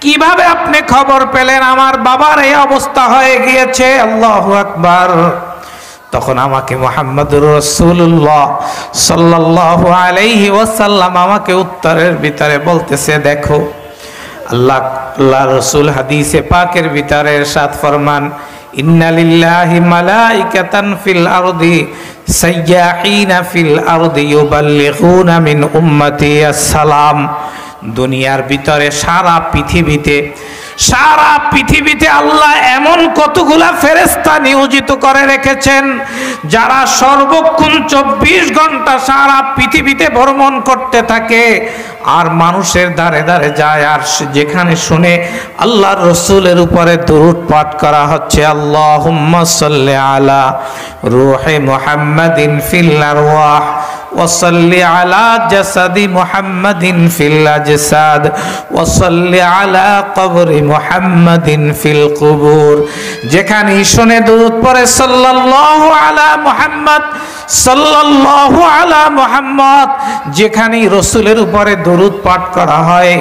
কিভাবে আপনি খবর পেলেন আমার বাবার এই অবস্থা হয়ে গিয়েছে? আল্লাহু আকবার। তখন আমাকে মুহাম্মদুর রাসূলুল্লাহ সাল্লাল্লাহু আলাইহি ওয়াসাল্লাম আমাকে উত্তরের ভিতরে বলতেছে, দেখো আল্লাহ রাসূল হাদিসে পাকের ভিতরে ইরশাদ ফরমান, ইন্না লিল্লাহি মালাইকাতান ফিল আরদি সাইয়াহিনা ফিল আরদি ইউবাল্লিগুনা মিন উম্মতি আসসালাম। দুনিয়ার ভিতরে সারা পৃথিবীতে আল্লাহ এমন কতগুলা ফেরেশতা নিয়োজিত করে রেখেছেন যারা সর্বক্ষণ 24 ঘন্টা সারা পৃথিবীতে ভ্রমণ করতে থাকে আর মানুষের দ্বারে দ্বারে যায়, আর যেখানে শুনে আল্লাহর রাসূলের উপরে দরুদ পাঠ করা হচ্ছে, আল্লাহুম্মা সাল্লি আলা রূহি মুহাম্মাদিন ফিল আরওয়াহ ওয়াসাল্লি আলা জাসাদি মুহাম্মাদিন ফিল আজসাদ ওয়াসাল্লি আলা কবরি মুহাম্মাদিন ফিল কুবুর। যেখানে শুনে দরুদ পড়ে সাল্লাল্লাহু আলা মুহাম্মদ সাল্লাল্লাহু আলা মুহাম্মদ, যেখানে রাসূলের উপরে দরুদ পাঠ করা হয়,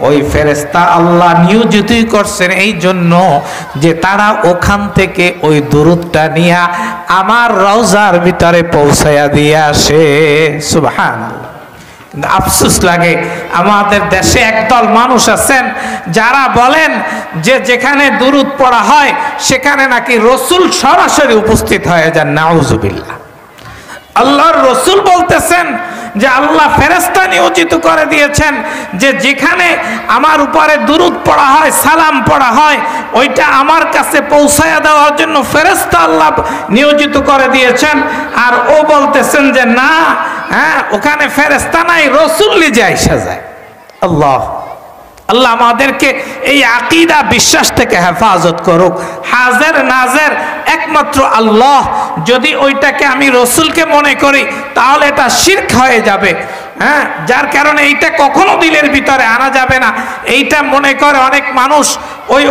ওই ফেরেশতা আল্লাহ নিয়োজিতই করছেন এই জন্য যে তারা ওখান থেকে ওই দরুদটা নিয়ে আমার রওজার ভিতরে পৌঁছায়া দিয়ে আসে। সুবহানাল্লাহ। কিন্তু আফসোস লাগে আমাদের দেশে একদল মানুষ আছেন যারা বলেন যে যেখানে দরুদ পড়া হয় সেখানে নাকি রাসূল সরাসরি উপস্থিত হয়ে যান। নাউজুবিল্লাহ। আল্লাহর রাসূল বলতেছেন যে আল্লাহ ফেরেশতা নিয়োজিত করে দিয়েছেন যে যেখানে আমার উপরে দুরূদ পড়া হয়, সালাম পড়া হয়, ওইটা আমার কাছে পৌঁছায়া দেওয়ার জন্য ফেরেশতা আল্লাহ নিয়োজিত করে দিয়েছেন। আর ও বলতেছেন যে না, হ্যাঁ ওখানে ফেরেশতা নাই, রাসূল নিজে আইসা যায়। আল্লাহ আমাদেরকে এই আকীদা বিশ্বাস থেকে হেফাজত করুক। হাজের নাজের একমাত্র আল্লাহ। যদি ওইটাকে আমি রাসূলকে মনে করি তাহলে এটা শিরক হয়ে যাবে। হ্যাঁ, যার কারণে এইটা কখনো দিলের ভিতরে আনা যাবে না। এইটা মনে করে অনেক মানুষ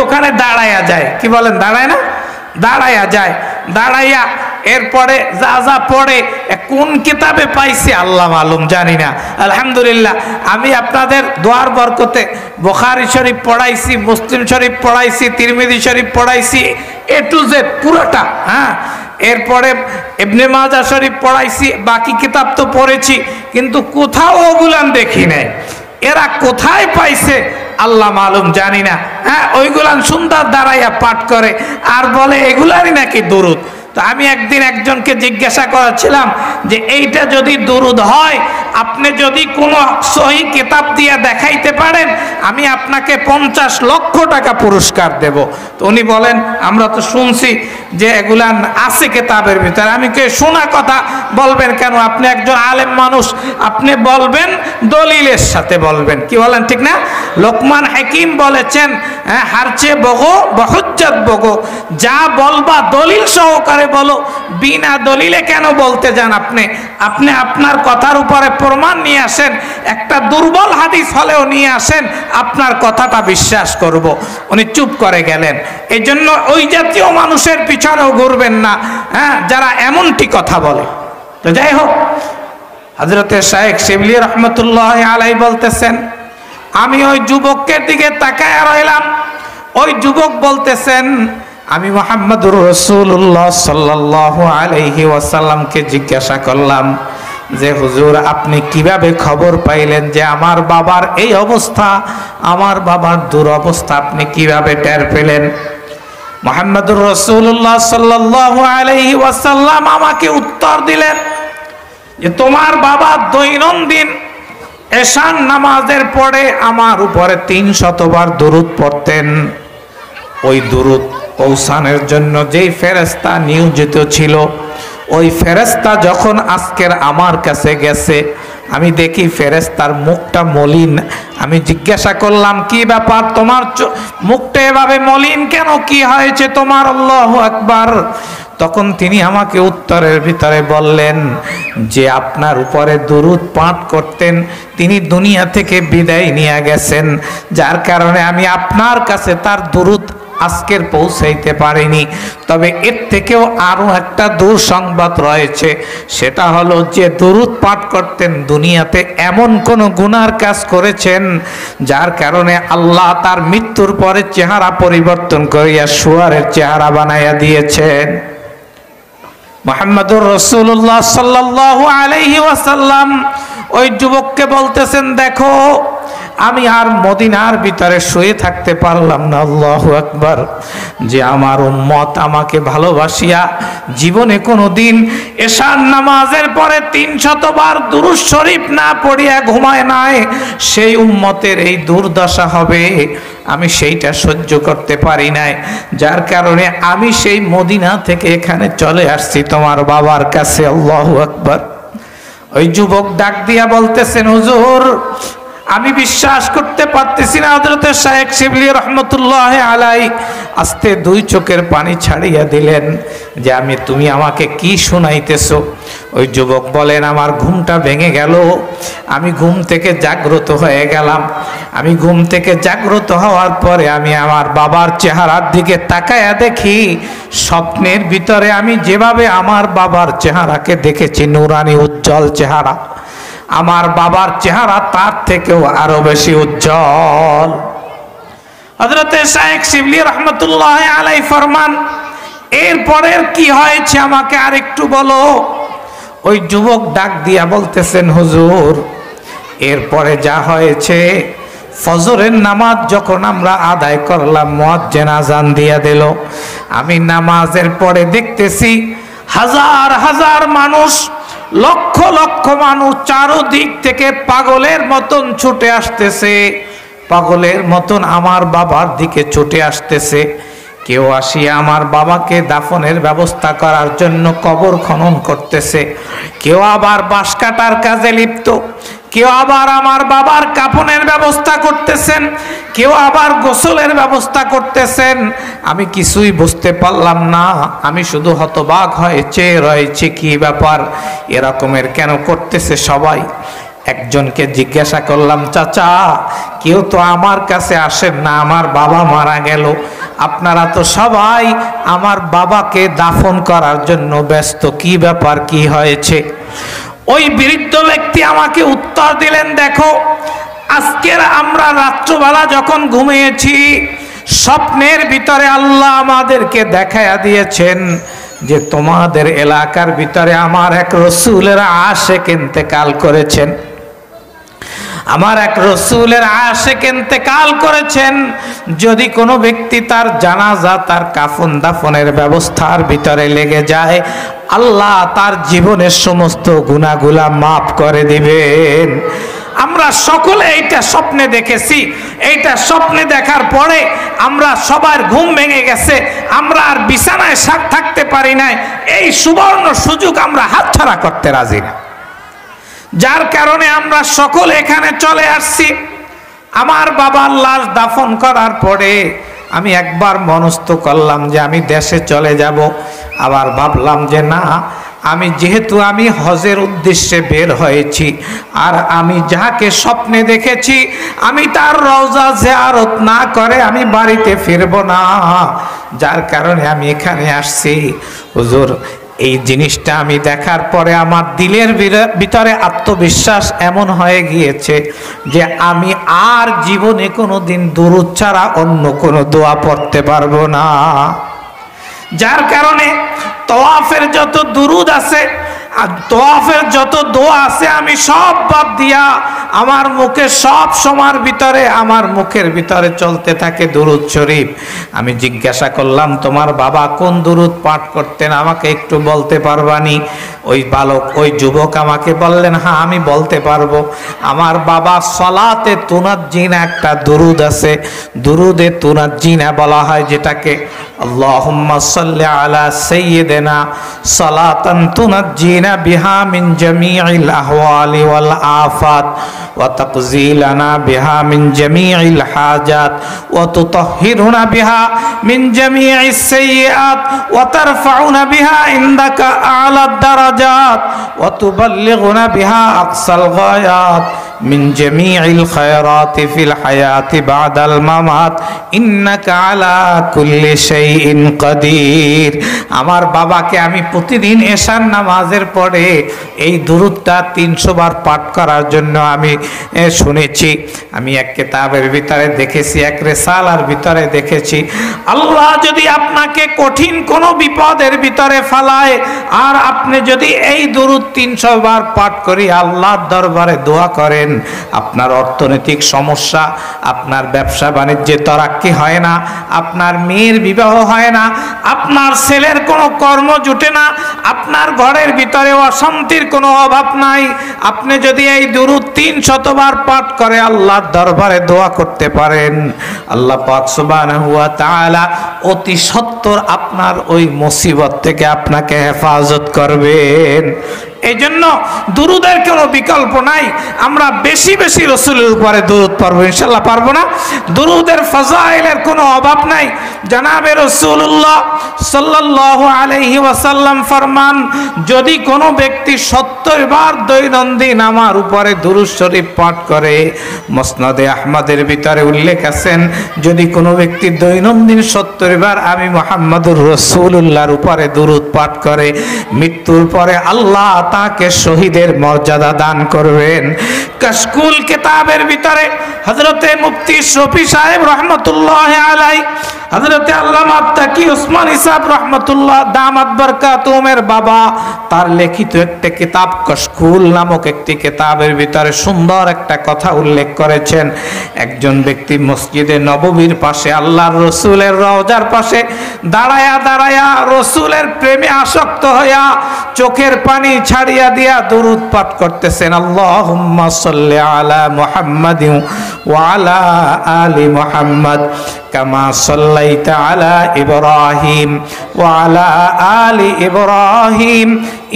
ওখানে দাঁড়ায়া যায়। কি বলেন, দাঁড়ায় না? দাঁড়ায়া যায়, দাঁড়াইয়া এরপরে যা যা পড়ে কোন কিতাবে পাইছে আল্লাহ মালুম, জানি না। আলহামদুলিল্লাহ, আমি আপনাদের দোয়ার বরকতে বুখারী শরীফ পড়াইছি, মুসলিম শরীফ পড়াইছি, তিরমিজি শরীফ পড়াইছি, এ টু জেড পুরোটা। হ্যাঁ, এরপরে ইবনে মাজাহ শরীফ পড়াইছি, বাকি কিতাব তো পড়েছি, কিন্তু কোথাও ওগুলান দেখি নাই। এরা কোথায় পাইছে আল্লাহ মালুম, জানি না। হ্যাঁ, ওইগুলান সুন্দর দাঁড়াইয়া পাঠ করে আর বলে এগুলারই নাকি দরুদ। তো আমি একদিন একজনকে জিজ্ঞাসা করেছিলাম যে এইটা যদি দরুদ হয়, আপনি যদি কোনো সহি কিতাব দিয়ে দেখাইতে পারেন, আমি আপনাকে 50 লক্ষ টাকা পুরস্কার দেব। তো উনি বলেন আমরা তো শুনছি যে এগুলান আছে কিতাবের ভিতরে। আমি কে শোনা কথা বলবেন কেন? আপনি একজন আলেম মানুষ, আপনি বলবেন দলিলের সাথে বলবেন। কি বলেন, ঠিক না? লোকমান হাকিম বলেছেন, হারচে বগো বহুজ্জত বগো, যা বলবা দলিল সহকারে বলো, বিনা দলিলে কেন বলতে যান? আপনি আপনার কথার উপরে প্রমাণ নিয়ে আসেন, একটা দুর্বল হাদিস হলেও নিয়ে আসেন, আপনার কথাটা বিশ্বাস করব। উনি চুপ করে গেলেন। এই জন্য ওই জাতীয় মানুষের পিছনেও ঘুরবেন না, হ্যাঁ, যারা এমনটি কথা বলে। তো যাই হোক, হযরতে শাইখ শিবলি রহমতুল্লাহ আলাইহি বলতেছেন, আমি ওই যুবকের দিকে তাকায় রইলাম। ওই যুবক বলতেছেন, আমি মুহাম্মদুর রাসূলুল্লাহ সাল্লাল্লাহু আলাইহি ওয়াসাল্লামকে জিজ্ঞাসা করলাম যে হুজুর, আপনি কিভাবে খবর পাইলেন যে আমার বাবার এই অবস্থা, আমার বাবার দুরবস্থা আপনি কিভাবে টের পেলেন? মুহাম্মদুর রাসূলুল্লাহ সাল্লাল্লাহু আলাইহি ওয়াসাল্লাম আমাকে উত্তর দিলেন যে তোমার বাবা দৈনন্দিন এশার নামাজের পরে আমার উপরে 300 বার দরুদ পড়তেন। ওই দরুদ পৌঁছানোর জন্য যেই ফেরেশতা নিয়োজিত ছিল, ওই ফেরেশতা যখন আজকের আমার কাছে গেছে, আমি দেখি ফেরেশতার মুখটা মলিন। আমি জিজ্ঞাসা করলাম, কি ব্যাপার, তোমার মুখটা এভাবে মলিন কেন, কি হয়েছে তোমার? আল্লাহু আকবার। তখন তিনি আমাকে উত্তরের ভিতরে বললেন যে আপনার উপরে দুরূদ পাঠ করতেন, তিনি দুনিয়া থেকে বিদায় নিয়ে গেছেন, যার কারণে আমি আপনার কাছে তার দুরূদ আজকের পৌঁছাইতে পারিনি। তবে এর থেকেও আরো একটা দুঃসংবাদ রয়েছে, সেটা হলো যে দুরূদ পাঠ করতেন, দুনিয়াতে এমন কোন গুনার কাজ করেছেন যার কারণে আল্লাহ তার মৃত্যুর পরে চেহারা পরিবর্তন করিয়া শুয়ারের চেহারা বানাইয়া দিয়েছেন। মুহাম্মদুর রাসূলুল্লাহ সাল্লাল্লাহু আলাইহি ওয়াসাল্লাম ওই যুবককে বলতেছেন, দেখো আমি আর মদিনার ভিতরে শুয়ে থাকতে পারলাম না। আল্লাহু আকবার। যে আমার উম্মত আমাকে ভালোবাসিয়া জীবনে কোনোদিন এশার নামাজের পরে 300 বার দুরূদ শরীফ না পড়িয়া ঘুমায় নাই, সেই উম্মতের এই দুর্দশা হবে, আমি সেইটা সহ্য করতে পারি নাই। যার কারণে আমি সেই মদিনা থেকে এখানে চলে আসছি তোমার বাবার কাছে। আল্লাহু আকবার। ওই যুবক ডাক দিয়া বলতেছেন, হুজুর আমি বিশ্বাস করতে পারতেছি না। হযরত শাইখ শিবলি রহমতুল্লাহ আলাইহি আস্তে 2 চোখের পানি ছাড়িয়া দিলেন যে তুমি আমাকে কি শোনাইতেছো? ওই যুবক বলেন, আমার ঘুমটা ভেঙে গেল, আমি ঘুম থেকে জাগ্রত হয়ে গেলাম। আমি ঘুম থেকে জাগ্রত হওয়ার পরে আমি আমার বাবার চেহারার দিকে তাকায়া দেখি, স্বপ্নের ভিতরে আমি যেভাবে আমার বাবার চেহারাকে দেখেছি, নুরানি উজ্জ্বল চেহারা, আমার বাবার চেহারা তার থেকেও আরো বেশি উজ্জ্বল। হযরত শাইখ শিবলি রহমতুল্লাহ আলাইহি ফরমান, এরপরের কি হয়েছে আমাকে আরেকটু বলো। ওই যুবক ডাক দিয়া বলতেছেন, হুজুর এরপরে যা হয়েছে, ফজরের নামাজ যখন আমরা আদায় করলাম, মুয়াজ্জিন আযান দিয়া দিল, আমি নামাজের পরে দেখতেছি হাজার হাজার মানুষ, লক্ষ লক্ষ মানুষ চারদিক থেকে পাগলের মতন ছুটে আসতেছে, পাগলের মতন আমার বাবার দিকে ছুটে আসতেছে। কেউ আসিয়া আমার বাবাকে দাফনের ব্যবস্থা করার জন্য কবর খনন করতেছে, কেউ আবার বাঁশ কাটার কাজে লিপ্ত, কেউ আবার আমার বাবার কাফনের ব্যবস্থা করতেছেন, কেউ আবার গোসলের ব্যবস্থা করতেছেন। আমি কিছুই বুঝতে পারলাম না, আমি শুধু হতবাক হয়েছে রয়েছে, কি ব্যাপার, এরকমের কেন করতেছে সবাই। একজনকে জিজ্ঞাসা করলাম, চাচা কেউ তো আমার কাছে আসেন না, আমার বাবা মারা গেল, আপনারা তো সবাই আমার বাবাকে দাফন করার জন্য ব্যস্ত, কি ব্যাপার, কি হয়েছে? ওই বৃদ্ধ ব্যক্তি আমাকে উত্তর দিলেন, দেখো আজকের আমরা রাত্রবেলা যখন ঘুমিয়েছি, স্বপ্নের ভিতরে আল্লাহ আমাদেরকে দেখায়া দিয়েছেন যে তোমাদের এলাকার ভিতরে আমার এক রাসূলের আশিক ইন্তেকাল করেছেন, আমার এক রাসূলের আশিক ইন্তেকাল করেছেন। যদি কোনো ব্যক্তি তার জানাজা, তার কাফন দাফনের ব্যবস্থার ভিতরে লেগে যায়, আল্লাহ তার জীবনের সমস্ত গুনাহগুলা মাফ করে দিবেন। আমরা সকলে এইটা স্বপ্নে দেখেছি। এইটা স্বপ্নে দেখার পরে আমরা সবার ঘুম ভেঙে গেছে, আমরা আর বিছানায় থাকতে পারি নাই। এই সুবর্ণ সুযোগ আমরা হাতছাড়া করতে রাজি না, যার কারণে আমরা সকলে এখানে চলে আসছি। আমার বাবার লাশ দাফন করার পরে আমি একবার মনস্থ করলাম যে আমি দেশে চলে যাব। আবার ভাবলাম যে না, আমি যেহেতু আমি হজের উদ্দেশ্যে বের হয়েছি, আর আমি যাকে স্বপ্নে দেখেছি আমি তার রওজা জিয়ারত না করে আমি বাড়িতে ফিরবো না, যার কারণে আমি এখানে আসছি। হুজুর এই জিনিসটা আমি দেখার পরে আমার দিলের ভিতরে আত্মবিশ্বাস এমন হয়ে গিয়েছে যে আমি আর জীবনে কোনোদিন দুরূদ ছাড়া অন্য কোনো দোয়া পড়তে পারবো না। যার কারণে তওয়াফের যত দুরূদ আছে আর তওয়াফের যত দোয়া আছে আমি সব বাদ দিয়া আমার মুখে সব সময়ের ভিতরে আমার মুখের ভিতরে চলতে থাকে দুরূদ শরীফ। আমি জিজ্ঞাসা করলাম, তোমার বাবা কোন দুরূদ পাঠ করতেন, আমাকে একটু বলতে পারবানি? ওই বালক, ওই যুবক আমাকে বললেন, হ্যাঁ আমি বলতে পারবো। আমার বাবা সলাতে তুনাজ্জিনা একটা দুরুদ আছে, দুরুদে তুনাজ্জিনা বলা হয় যেটাকে, আল্লাহুম্মা সাল্লি আলা সাইয়্যিদিনা সালাতান তুনাজ্জিনা বিহা মিন জামিইল আহওয়ালি ওয়াল আফাত ওয়া তাকজিলানা বিহা মিন জামিইল হাজাত ওয়া তুতাহহিরুনা বিহা মিন জামিইস সাইয়্যাত ওয়া তারফাউনা বিহা ইনদাকা আ'লা দারাজাত ওয়া তুবাল্লিগুনা বিহা আকসাল গায়াত মিন জামিইল খায়রাতি ফিল হায়াতি বাদাল মামাত ইন্নাকা আলা কুল্লি শাইইন কাদির। আমার বাবাকে আমি প্রতিদিন এশার নামাজের পরে এই দুরূদটা 300 বার পাঠ করার জন্য আমি শুনেছি। আমি এক কিতাবের ভিতরে দেখেছি, এক রিসালার ভিতরে দেখেছি, আল্লাহ যদি আপনাকে কঠিন কোনো বিপদের ভিতরে ফেলায় আর আপনি যদি এই দুরূদ 300 বার পাঠ করি আল্লাহর দরবারে দোয়া করেন, আপনার অর্থনৈতিক সমস্যা, আপনার ব্যবসা বাণিজ্যে তরাক্কি হয় না, আপনার মেয়ের বিবাহ হয় না, আপনার ছেলের কোনো কর্ম জুটে না, আপনার ঘরের ভিতরে অশান্তির কোনো অভাব নাই, আপনি যদি এই দুরূদ 300 বার পাঠ করে আল্লাহর দরবারে দোয়া করতে পারেন, আল্লাহ পাক সুবহানাহু ওয়া তাআলা অতি সত্বর আপনার ওই মুসিবত থেকে আপনাকে হেফাজত করবেন। এই জন্য দুরুদের কোনো বিকল্প নাই। আমরা বেশি বেশি রসুলের উপরে দুরুদ পড়বো, ইনশাল্লাহ পারবো না? দুরুদের ফাজাইলের কোনো অভাব নাই। জনাবে রাসূলুল্লাহ সাল্লাল্লাহু আলাইহি ওয়াসাল্লাম ফরমান, যদি কোনো ব্যক্তি 70 বার দৈনন্দিন আমার উপরে দুরূদ শরীফ পাঠ করে, মুসনাদে আহমদের ভিতরে উল্লেখ আছেন, যদি কোনো ব্যক্তি দৈনন্দিন 70 বার আমি মুহাম্মদুর রাসূলুল্লাহর উপরে দুরূদ পাঠ করে, মৃত্যুর পরে আল্লাহ তাকে শহীদের মর্যাদা দান করবেন। কাশকুল কিতাবের ভিতরে হযরতে মুফতি শফি সাহেব রহমতুল্লাহ আলাই, হযরতে আল্লামা তাকি উসমানী সাহেব রহমতুল্লাহ দামাত বরকাতুহুমের বাবা, তার লিখিত একটা কিতাব কাশকুল নামক একটি কিতাবের ভিতরে সুন্দর একটা কথা উল্লেখ করেছেন। একজন ব্যক্তি মসজিদে নববীর পাশে আল্লাহর রসুলের রওজার পাশে দাঁড়ায়া দাঁড়ায়া রসুলের প্রেমে আসক্ত হইয়া চোখের পানি ছাড়িয়া দিয়া দুরূদ পাঠ করতেছেন, আল্লাহুম্মা সাল্লি আলা মুহাম্মাদিন ওয়া আলা আলি মুহাম্মাদ কামা সাল্লাইতা আলা ইব্রাহিম ওয়া আলা আলি ইব্রাহিম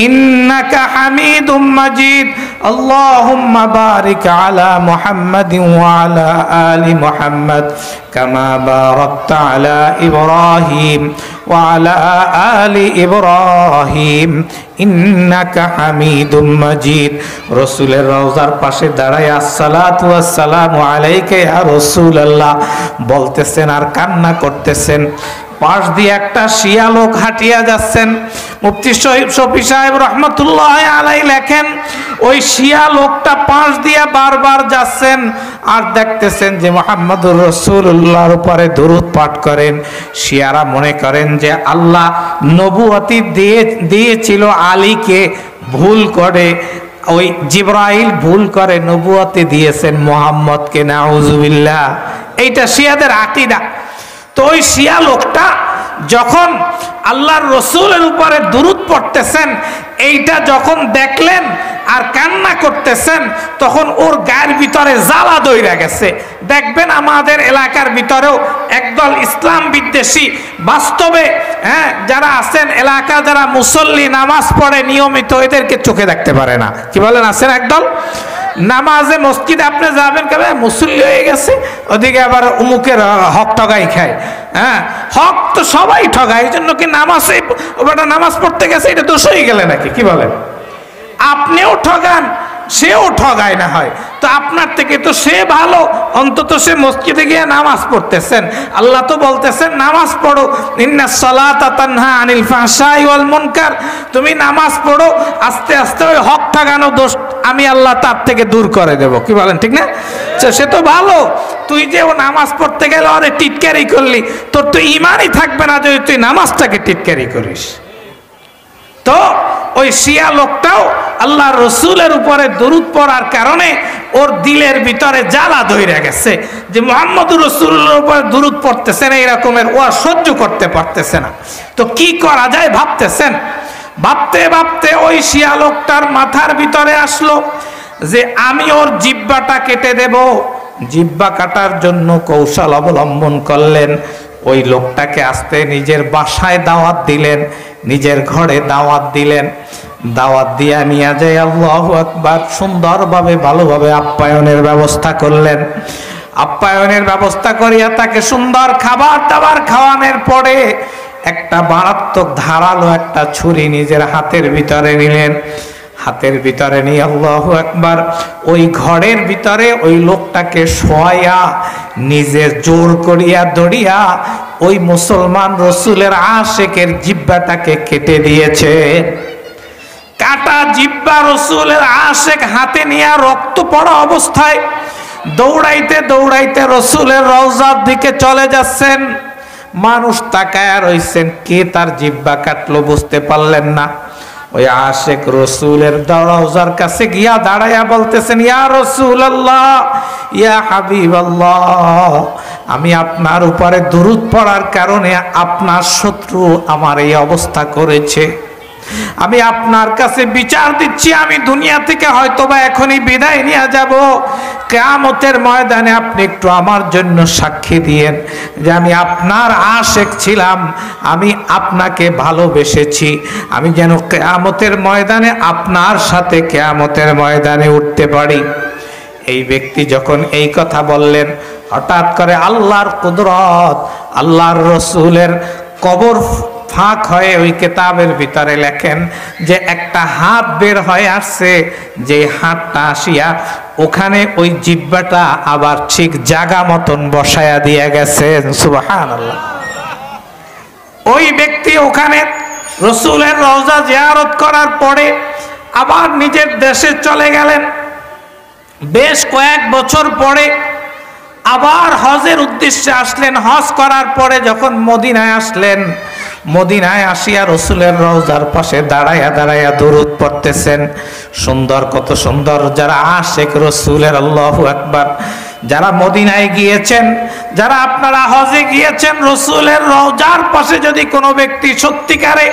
ইন্নাকা হামিদুম মাজিদ আল্লাহুম্মা বারিক আলা মুহাম্মাদিন ওয়া আলা আলি মুহাম্মাদ কামা বারাকতা আলা ইব্রাহিম ওয়া আলা আলি ইব্রাহিম ইন্নাকা হামিদুম মাজিদ। রাসূলের রওজার পাশে দাঁড়ায় আসসালাতু ওয়াসসালামু আলাইকা ইয়া রাসূলুল্লাহ বলতেছেন আর কান্না করতেছেন। পাশ দিয়ে একটা শিয়া লোক হাঁটিয়া যাচ্ছেন। মুফতি শফি সাহেব রহমতুল্লাহ আলাই লেখেন, ওই শিয়া লোকটা পাশ দিয়ে বারবার যাচ্ছেন আর দেখতেছেন যে মুহাম্মদুর রাসূলুল্লাহর উপরে দুরূদ পাঠ করেন। শিয়ারা মনে করেন যে আল্লাহ নবুয়তি দিয়েছিল আলীকে, ভুল করে ওই জিবরাইল ভুল করে নবুয়তি দিয়েছেন মুহাম্মদকে, নাউজুবিল্লাহ। এইটা শিয়াদের আকীদা। তো ওই শিয়া লোকটা যখন আল্লাহর রসুলের উপরে দুরূদ পড়তেছেন, এইটা যখন দেখলেন আর কান্না করতেছেন, তখন ওর গায়ের ভিতরে জ্বালা দইরা গেছে। দেখবেন আমাদের এলাকার ভিতরেও একদল ইসলাম বিদ্বেষী বাস্তবে যারা আছেন, এলাকা যারা মুসল্লি নামাজ পড়ে নিয়মিত, এদেরকে চোখে দেখতে পারে না। কি বলেন, আছেন একদল নামাজে মসজিদে আপনি যাবেন কেবে মুসল্লি হয়ে গেছে, ওদিকে আবার উমুকের হক ঠগাই খায়। হক তো সবাই ঠগায়, এই জন্য কি নামাজে ওটা নামাজ পড়তে গেছে এটা দোষ হয়ে গেলে নাকি? কি বলেন? আপনিও ঠগান, সেও ঠগায় না হয় তো আপনার থেকে তো সে ভালো, অন্তত সে মসজিদে গিয়ে নামাজ পড়তেছেন। আল্লাহ তো বলতেছেন নামাজ পড়ো, ইন্নাস সালাতা তানহা আনিল ফাহশাই ওয়াল মুনকার। তুমি নামাজ পড়ো, আস্তে আস্তে ওই হক ঠগানো দোষ আমি আল্লাহ তার থেকে দূর করে দেব। কি বলেন, ঠিক না? সে তো ভালো, তুই যে ও নামাজ পড়তে গেলে আরে টিটকারি করলি, তোর তো ইমানই থাকবে না যদি তুই নামাজটাকে টিটকারি করিস। তো ওই শিয়া লোকটাও আল্লাহ রসুলের উপরে দরুদ পড়ার কারণে ওর দিলের ভিতরে জ্বালা ধইরা গেছে যে মুহাম্মদুর রাসূলুল্লাহর উপরে দরুদ পড়তেছেন, এই রকমের ও সহ্য করতে পারতেছে না। তো কি করা যায় ভাবতেছেন। ভাবতে ভাবতে ওই শিয়া লোকটার মাথার ভিতরে আসলো যে আমি ওর জিহ্বাটা কেটে দেব। জিহ্বা কাটার জন্য কৌশল অবলম্বন করলেন। ওই লোকটাকে আস্তে নিজের বাসায় দাওয়াত দিলেন, নিজের ঘরে দাওয়াত দিলেন। দাওয়াত দিয়া নিয়ে যায় আল্লাহু আকবার, সুন্দরভাবে ভালোভাবে আপ্যায়নের ব্যবস্থা করলেন। আপ্যায়নের ব্যবস্থা করিয়া তাকে সুন্দর খাবার দাবার খাওয়ানোর পরে একটা মারাত্মক ধারালো একটা ছুরি নিজের হাতের ভিতরে নিলেন। হাতের ভিতরে নিয়ে আল্লাহু আকবার ওই ঘরের ভিতরে ওই লোকটাকে শোয়াইয়া নিজে জোর করিয়া দড়িয়া ওই মুসলমান রসুলের আশেকের জিহ্বাটাকে কেটে দিয়েছে। কাটা জিহ্বা রসুলের আশেক হাতে নিয়ে রক্ত পড়া অবস্থায় দৌড়াইতে দৌড়াইতে রসুলের রওজার দিকে চলে যাচ্ছেন। মানুষ তাকায়া রইছেন, কে তার জিহ্বা কাটলো বুঝতে পারলেন না। ওই আশেক রসুলের রওজার কাছে গিয়া দাঁড়াইয়া বলতেছেন, ইয়া রাসূলুল্লাহ, ইয়া হাবিবাল্লাহ, আমি আপনার উপরে দুরূদ পড়ার কারণে আপনার শত্রু আমার এই অবস্থা করেছে। আমি আপনার কাছে বিচার দিচ্ছি, আমি দুনিয়া থেকে হয়তোবা এখনই বিদায় নিয়ে যাব। কিয়ামতের ময়দানে আপনি একটু আমার জন্য সাক্ষী দিয়েন যে আমি আপনার আশেক ছিলাম, আমি আপনাকে ভালোবেসেছি। আমি যেন কিয়ামতের ময়দানে আপনার সাথে কিয়ামতের ময়দানে উঠতে পারি। এই ব্যক্তি যখন এই কথা বললেন, হঠাৎ করে আল্লাহর কুদরত, আল্লাহর রসুলের কবর ফাঁক হয়ে ওই কিতাবের ভিতরে লেখেন যে একটা হাত বের হয়ে আসছে। যে হাতটা আসিয়া ওখানে ওই জিহ্বাটা আবার ঠিক জায়গা মতন বসায়া দিয়ে গেছে। সুবহানাল্লাহ। ওই ব্যক্তি ওখানে রসুলের রওজা জিয়ারত করার পরে আবার নিজের দেশে চলে গেলেন। বেশ কয়েক বছর পরে আবার হজের উদ্দেশ্যে আসলেন। হজ করার পরে যখন মদিনায় আসলেন, মদিনায় আসিয়া রসুলের রওজার পাশে দাঁড়াইয়া দাঁড়াইয়া দুরূদ পড়তেছেন। সুন্দর, কত সুন্দর যারা আশেক রসুলের, আল্লাহু আকবার, যারা মদিনায় গিয়েছেন, যারা আপনারা হজে গিয়েছেন, রসুলের রওজার পাশে যদি কোনো ব্যক্তি সত্যিকারে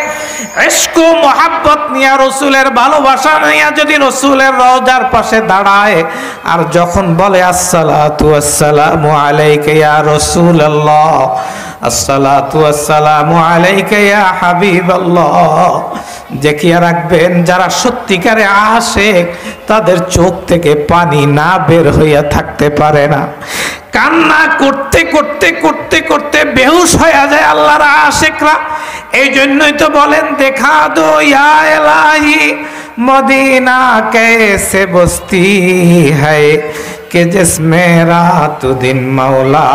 ইশক ও মুহাব্বত নিয়ে, রসুলের ভালোবাসা নিয়ে যদি রসুলের রওজার পাশে দাঁড়ায় আর যখন বলে আসসালাতু ওয়াসসালামু আলাইকা ইয়া রাসূলুল্লাহ, আসসালাতু ওয়াসসালামু আলাইকা ইয়া হাবিবাল্লাহ, দেখিয়া রাখবেন যারা সত্যিকারে আশেক তাদের চোখ থেকে পানি না বের হইয়া থাকতে পারে না। কান্না করতে করতে করতে করতে বেহুশ হয়ে যায় আল্লাহর আশেকরা। এই জন্যই তো বলেন, দেখা দো ইয়া ইলাহি মদিনা कैसे बसती है कि जिसमें रात दिन मौला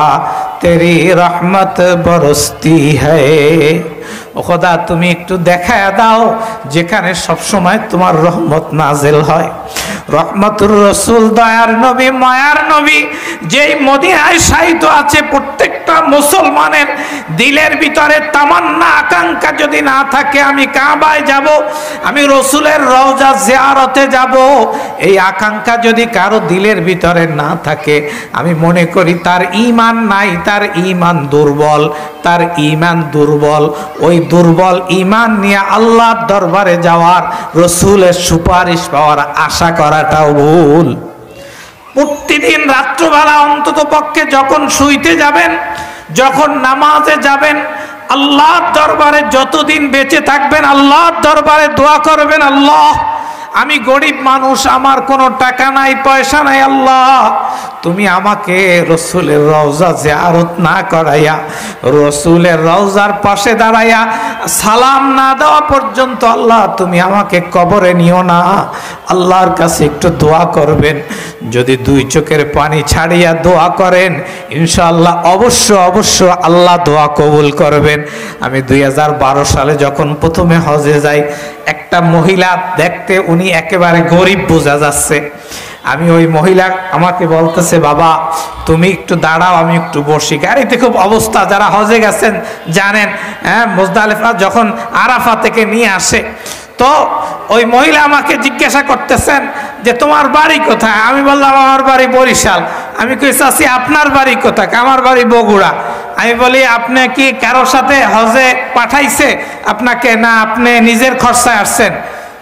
तेरी रहमत बरसती है। ও খোদা, তুমি একটু দেখায় দাও যেখানে সব সময় তোমার রহমত নাজিল হয়। রহমতুর রসুল, দয়ার নবী, মায়ার নবী যেই মদিনায় শায়িত আছে, প্রত্যেকটা মুসলমানের দিলের ভিতরে তামান্না আকাঙ্ক্ষা যদি না থাকে আমি কাবায় যাব, আমি রসুলের রওজা জিয়ারতে যাব, এই আকাঙ্ক্ষা যদি কারো দিলের ভিতরে না থাকে, আমি মনে করি তার ঈমান নাই, তার ঈমান দুর্বল, তার ঈমান দুর্বল। ওই দুর্বল ঈমান নিয়ে আল্লাহর দরবারে যাওয়ার, রসুলের সুপারিশ পাওয়ার আশা করাটাও ভুল। প্রতিদিন রাত্রবেলা অন্তত পক্ষে যখন শুইতে যাবেন, যখন নামাজে যাবেন, আল্লাহর দরবারে যতদিন বেঁচে থাকবেন আল্লাহর দরবারে দোয়া করবেন, আল্লাহ আমি গরিব মানুষ, আমার কোনো টাকা নাই, পয়সা নাই, আল্লাহ তুমি আমাকে রসুলের রওজা জিয়ারত না করাইয়া, রসুলের রওজার পাশে দাঁড়াইয়া সালাম না দেওয়া পর্যন্ত আল্লাহ তুমি আমাকে কবরে নিও না। আল্লাহর কাছে একটু দোয়া করবেন। যদি দুই চোখের পানি ছাড়িয়া দোয়া করেন, ইনশাআল্লাহ অবশ্য অবশ্য আল্লাহ দোয়া কবুল করবেন। আমি 2012 সালে যখন প্রথমে হজে যাই, একটা মহিলা দেখতে উনি একেবারে গরিব বোঝা যাচ্ছে। আমি ওই মহিলা আমাকে বলতেছে, বাবা তুমি একটু দাঁড়াও, আমি একটু বসি। গাড়িতে খুব অবস্থা, যারা হজে গেছেন জানেন, হ্যাঁ, মুজদালিফা যখন আরাফা থেকে নিয়ে আসে তো ওই মহিলা আমাকে জিজ্ঞাসা করতেছেন যে তোমার বাড়ি কোথায়? আমি বললাম আমার বাড়ি বরিশাল। আমি কই চাচি আপনার বাড়ি কোথায়? আমার বাড়ি বগুড়া। আমি বলি আপনি কি কারোর সাথে হজে পাঠাইছে আপনাকে, না আপনি নিজের খরচায় আসছেন?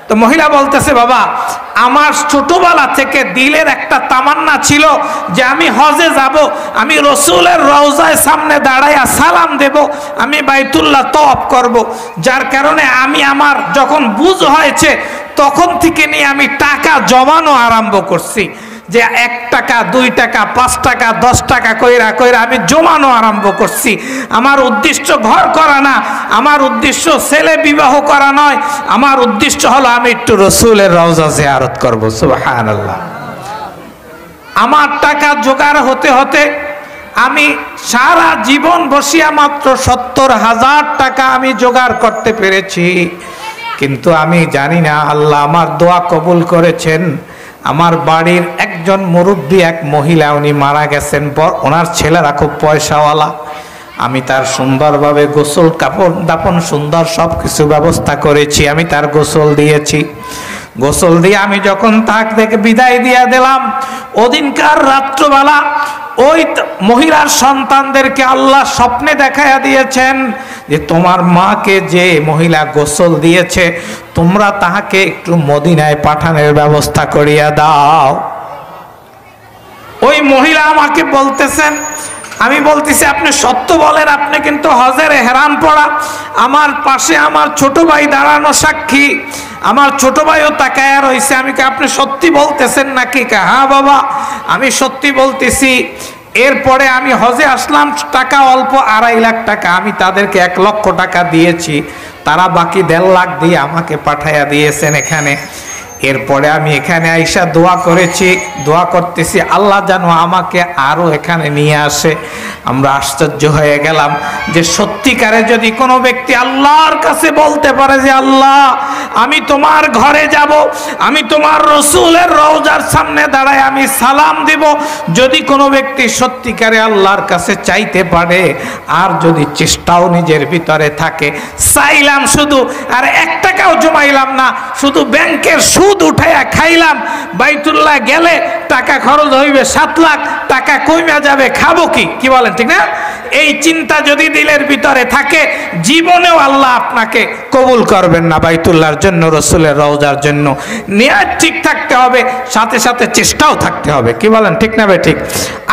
তো মহিলা বলতেছে বাবা আমার ছোটবেলা থেকে দিলের একটা তামান্না ছিল যে আমি হজে যাব, আমি রসুলের রওজায় সামনে দাঁড়াইয়া সালাম দেব, আমি বাইতুল্লাহ তওয়াফ করব। যার কারণে আমি আমার যখন বুঝ হয়েছে তখন থেকে নিয়ে আমি টাকা জমানো আরম্ভ করছি, যে 1 টাকা 2 টাকা 5 টাকা 10 টাকা কইরা কইরা আমি জমানো আরম্ভ করছি। আমার উদ্দেশ্য ঘর করা না, আমার উদ্দেশ্য ছেলে বিবাহ করা নয়, আমার উদ্দেশ্য হলো আমি একটু রসুলের রওজা জিয়ারত করব। সুবহানাল্লাহ। আমার টাকা জোগাড় হতে হতে আমি সারা জীবন বসিয়া মাত্র 70,000 টাকা আমি জোগাড় করতে পেরেছি। কিন্তু আমি জানি না আল্লাহ আমার দোয়া কবুল করেছেন। আমার বাড়ির একজন মুরব্বী এক মহিলা, উনি মারা গেছেন, ওনার ছেলেরা খুব পয়সাওয়ালা। আমি তার সুন্দরভাবে গোসল কাপড় দাপন সুন্দর সব কিছু ব্যবস্থা করেছি। আমি তার গোসল দিয়েছি। গোসল দিয়ে আমি যখন তাকে বিদায় দিয়ে দিলাম, ওদিনকার রাত্রবেলা ওই মহিলার সন্তানদেরকে আল্লাহ স্বপ্নে দেখাইয়া দিয়েছেন যে তোমার মাকে যে মহিলা গোসল দিয়েছে তোমরা তাহাকে একটু মদিনায় পাঠানোর ব্যবস্থা করিয়া দাও। ওই মহিলা আমাকে বলতেছেন, আমি বলতেছি আপনি সত্য বলেন, আপনি কিন্তু হজের এহরাম পড়া। আমার পাশে আমার ছোট ভাই দাঁড়ানো সাক্ষী, আমার ছোট ভাইও তাকায়া রয়েছে। আমি কি আপনি সত্যি বলতেছেন নাকি? হ্যাঁ বাবা আমি সত্যি বলতেছি। এরপরে আমি হজে আসলাম, টাকা অল্প 2.5 লাখ টাকা, আমি তাদেরকে 1 লক্ষ টাকা দিয়েছি, তারা বাকি 1.5 লাখ দিয়ে আমাকে পাঠাইয়া দিয়েছেন এখানে। এরপরে আমি এখানে আইসা দোয়া করেছি, দোয়া করতেছি আল্লাহ যেন আমাকে আরো এখানে নিয়ে আসে। আমরা আশ্চর্য হয়ে গেলাম যে সত্যিকারে যদি কোনো ব্যক্তি আল্লাহর কাছে বলতে পারে যে আল্লাহ আমি তোমার ঘরে যাব, আমি তোমার রসুলের রওজার সামনে দাঁড়ায় আমি সালাম দিব, যদি কোনো ব্যক্তি সত্যিকারে আল্লাহর কাছে চাইতে পারে, আর যদি চেষ্টাও নিজের ভিতরে থাকে, চাইলাম শুধু আর 1 টাকাও জমাইলাম না, শুধু ব্যাংকের সুদ উঠাইয়া খাইলাম, বাইতুল্লাহ গেলে টাকা খরচ হইবে 7 লাখ টাকা, কইমা যাবে, খাবো কি? কি বলেন ঠিক না? এই চিন্তা যদি দিলের ভিতরে থাকে, জীবনেও আল্লাহ আপনাকে কবুল করবেন না বাইতুল্লাহর জন্য, রসুলের রওজার জন্য। নিয়ত ঠিক থাকতে হবে, সাথে সাথে চেষ্টাও থাকতে হবে। কি বলেন ঠিক না ভাই? ঠিক।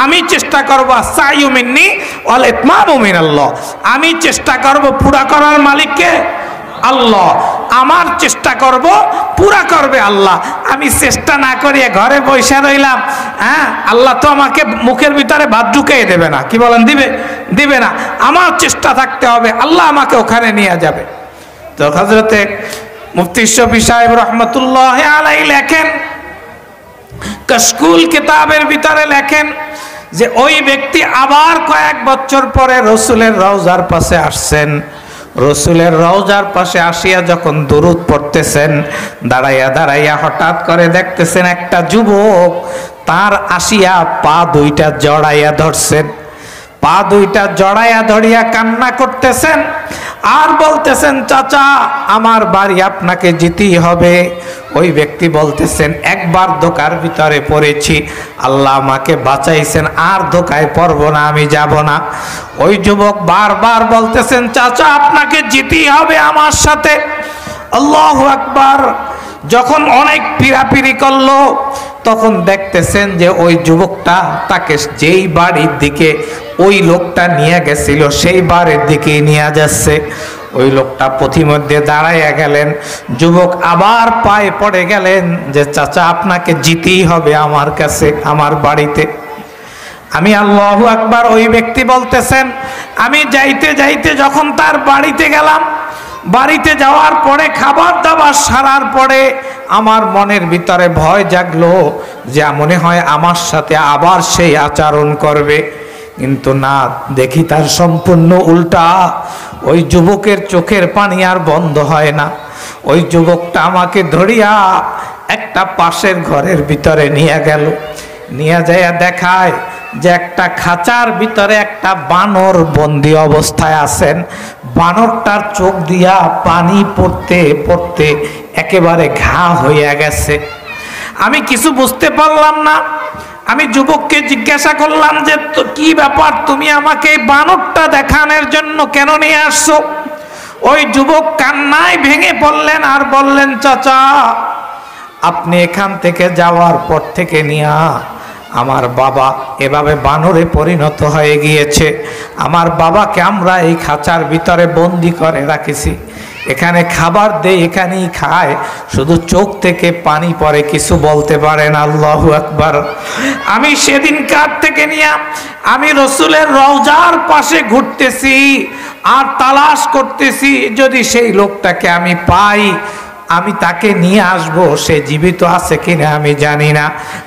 আমি চেষ্টা করবো সাইয়ু মিন্নি ওয়াল ইতমামু মিনাল্লাহ, আমি চেষ্টা করব, পুরা করার মালিককে আল্লাহ, আমার চেষ্টা করব, পুরা করবে আল্লাহ। আমি চেষ্টা না করিয়ে ঘরে বসে রইলাম, হ্যাঁ আল্লাহ তো আমাকে মুখের ভিতরে ভাত ঢুকিয়ে দেবে না। কি বলেন? দিবে? দিবে না। আমার চেষ্টা থাকতে হবে, আল্লাহ আমাকে ওখানে নিয়ে যাবে। তো হযরতে মুফতি শফি সাহেব রহমতুল্লাহ আলাইহি লেখেন, কাশকুল কিতাবের ভিতরে লেখেন যে ওই ব্যক্তি আবার কয়েক বছর পরে রসুলের রওজার পাশে আসছেন। রসুলের রওজার পাশে আসিয়া যখন দুরূদ পড়তেছেন, দাঁড়াইয়া দাঁড়াইয়া হঠাৎ করে দেখতেছেন একটা যুবক তার আসিয়া পা 2টা জড়াইয়া ধরছেন, পা 2টা জড়াইয়া ধরিয়া কান্না করতেছেন আর বলতেছেন চাচা আমার বাড়ি আপনাকে যেতেই হবে। ওই ব্যক্তি বলতেছেন একবার ধোকার ভিতরে পড়েছি, আল্লাহ আমাকে বাঁচাইছেন, আর ধোকায় পড়ব না, আমি যাব না। ওই যুবক বারবার বলতেছেন চাচা আপনাকে যেতেই হবে আমার সাথে। আল্লাহু আকবার। যখন অনেক পীড়াপিড়ি করলো তখন দেখতেছেন যে ওই যুবকটা তাকে যেই বাড়ির দিকে ওই লোকটা নিয়ে গেছিল সেই বাড়ির দিকে নিয়ে যাচ্ছে। ওই লোকটা পথিমধ্যে দাঁড়াইয়া গেলেন, যুবক আবার পায়ে পড়ে গেলেন যে চাচা আপনাকে যেতেই হবে আমার কাছে, আমার বাড়িতে। আমি আল্লাহু আকবার। ওই ব্যক্তি বলতেছেন আমি যাইতে যাইতে যখন তার বাড়িতে গেলাম, বাড়িতে যাওয়ার পরে খাবার দাবার সারার পরে আমার মনের ভিতরে ভয় জাগলো যে মনে হয় আমার সাথে আবার সেই আচরণ করবে, কিন্তু না, দেখি তার সম্পূর্ণ উল্টা। ওই যুবকের চোখের পানি আর বন্ধ হয় না। ওই যুবকটা আমাকে ধরিয়া একটা পাশের ঘরের ভিতরে নিয়ে গেল, নিয়ে যাইয়া দেখায় যে একটা খাঁচার ভিতরে একটা বানর বন্দি অবস্থায় আছেন। বানরটার চোখ দিয়া পানি পড়তে পড়তে একেবারে ঘা হইয়া গেছে। আমি কিছু বুঝতে পারলাম না। আমি যুবককে জিজ্ঞাসা করলাম যে তো কি ব্যাপার, তুমি আমাকে বানরটা দেখানোর জন্য কেন নিয়ে আসছো? ওই যুবক কান্নায় ভেঙে পড়লেন আর বললেন, চাচা আপনি এখান থেকে যাওয়ার পর থেকে নিয়া আমার বাবা এভাবে বানরে পরিণত হয়ে গিয়েছে। আমার বাবাকে আমরা এই খাঁচার ভিতরে বন্দি করে রাখেছি, এখানে খাবার দেই, এখানেই খায়, শুধু চোখ থেকে পানি পড়ে, কিছু বলতে পারে না। আল্লাহু আকবার। আমি সেদিন কার থেকে নিয়ে আমি রসুলের রওজার পাশে ঘুরতেছি আর তালাশ করতেছি, যদি সেই লোকটাকে আমি পাই আমি তাকে নিয়ে আসব। সে জীবিত আছে কিনা আমি জানি না।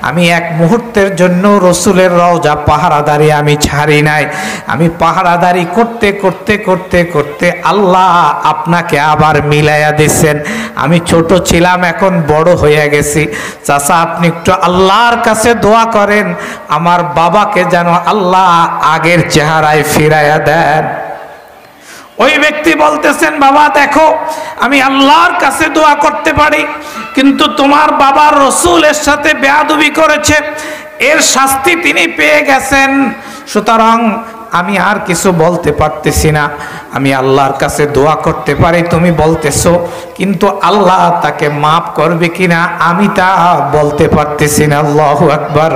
আমি এক মুহূর্তের জন্য রসুলের রওজা পাহারাদারি আমি ছাড়ি নাই। আমি পাহারাদারি করতে করতে করতে করতে আল্লাহ আপনাকে আবার মিলাইয়া দিচ্ছেন। আমি ছোট ছিলাম, এখন বড় হয়ে গেছি। চাচা আপনি একটু আল্লাহর কাছে দোয়া করেন আমার বাবাকে যেন আল্লাহ আগের চেহারায় ফিরাইয়া দেন। ওই ব্যক্তি বলতেছেন, বাবা দেখো আমি আল্লাহর কাছে দোয়া করতে পারি, কিন্তু তোমার বাবা রসুলের সাথে বেয়াদবি করেছে, এর শাস্তি তিনি পেয়ে গেছেন, সুতরাং আমি আর কিছু বলতে পারতেছি না। আমি আল্লাহর কাছে দোয়া করতে পারি তুমি বলতেছো, কিন্তু আল্লাহ তাকে মাফ করবে কিনা আমি তা বলতে পারতেছি না। আল্লাহু আকবার।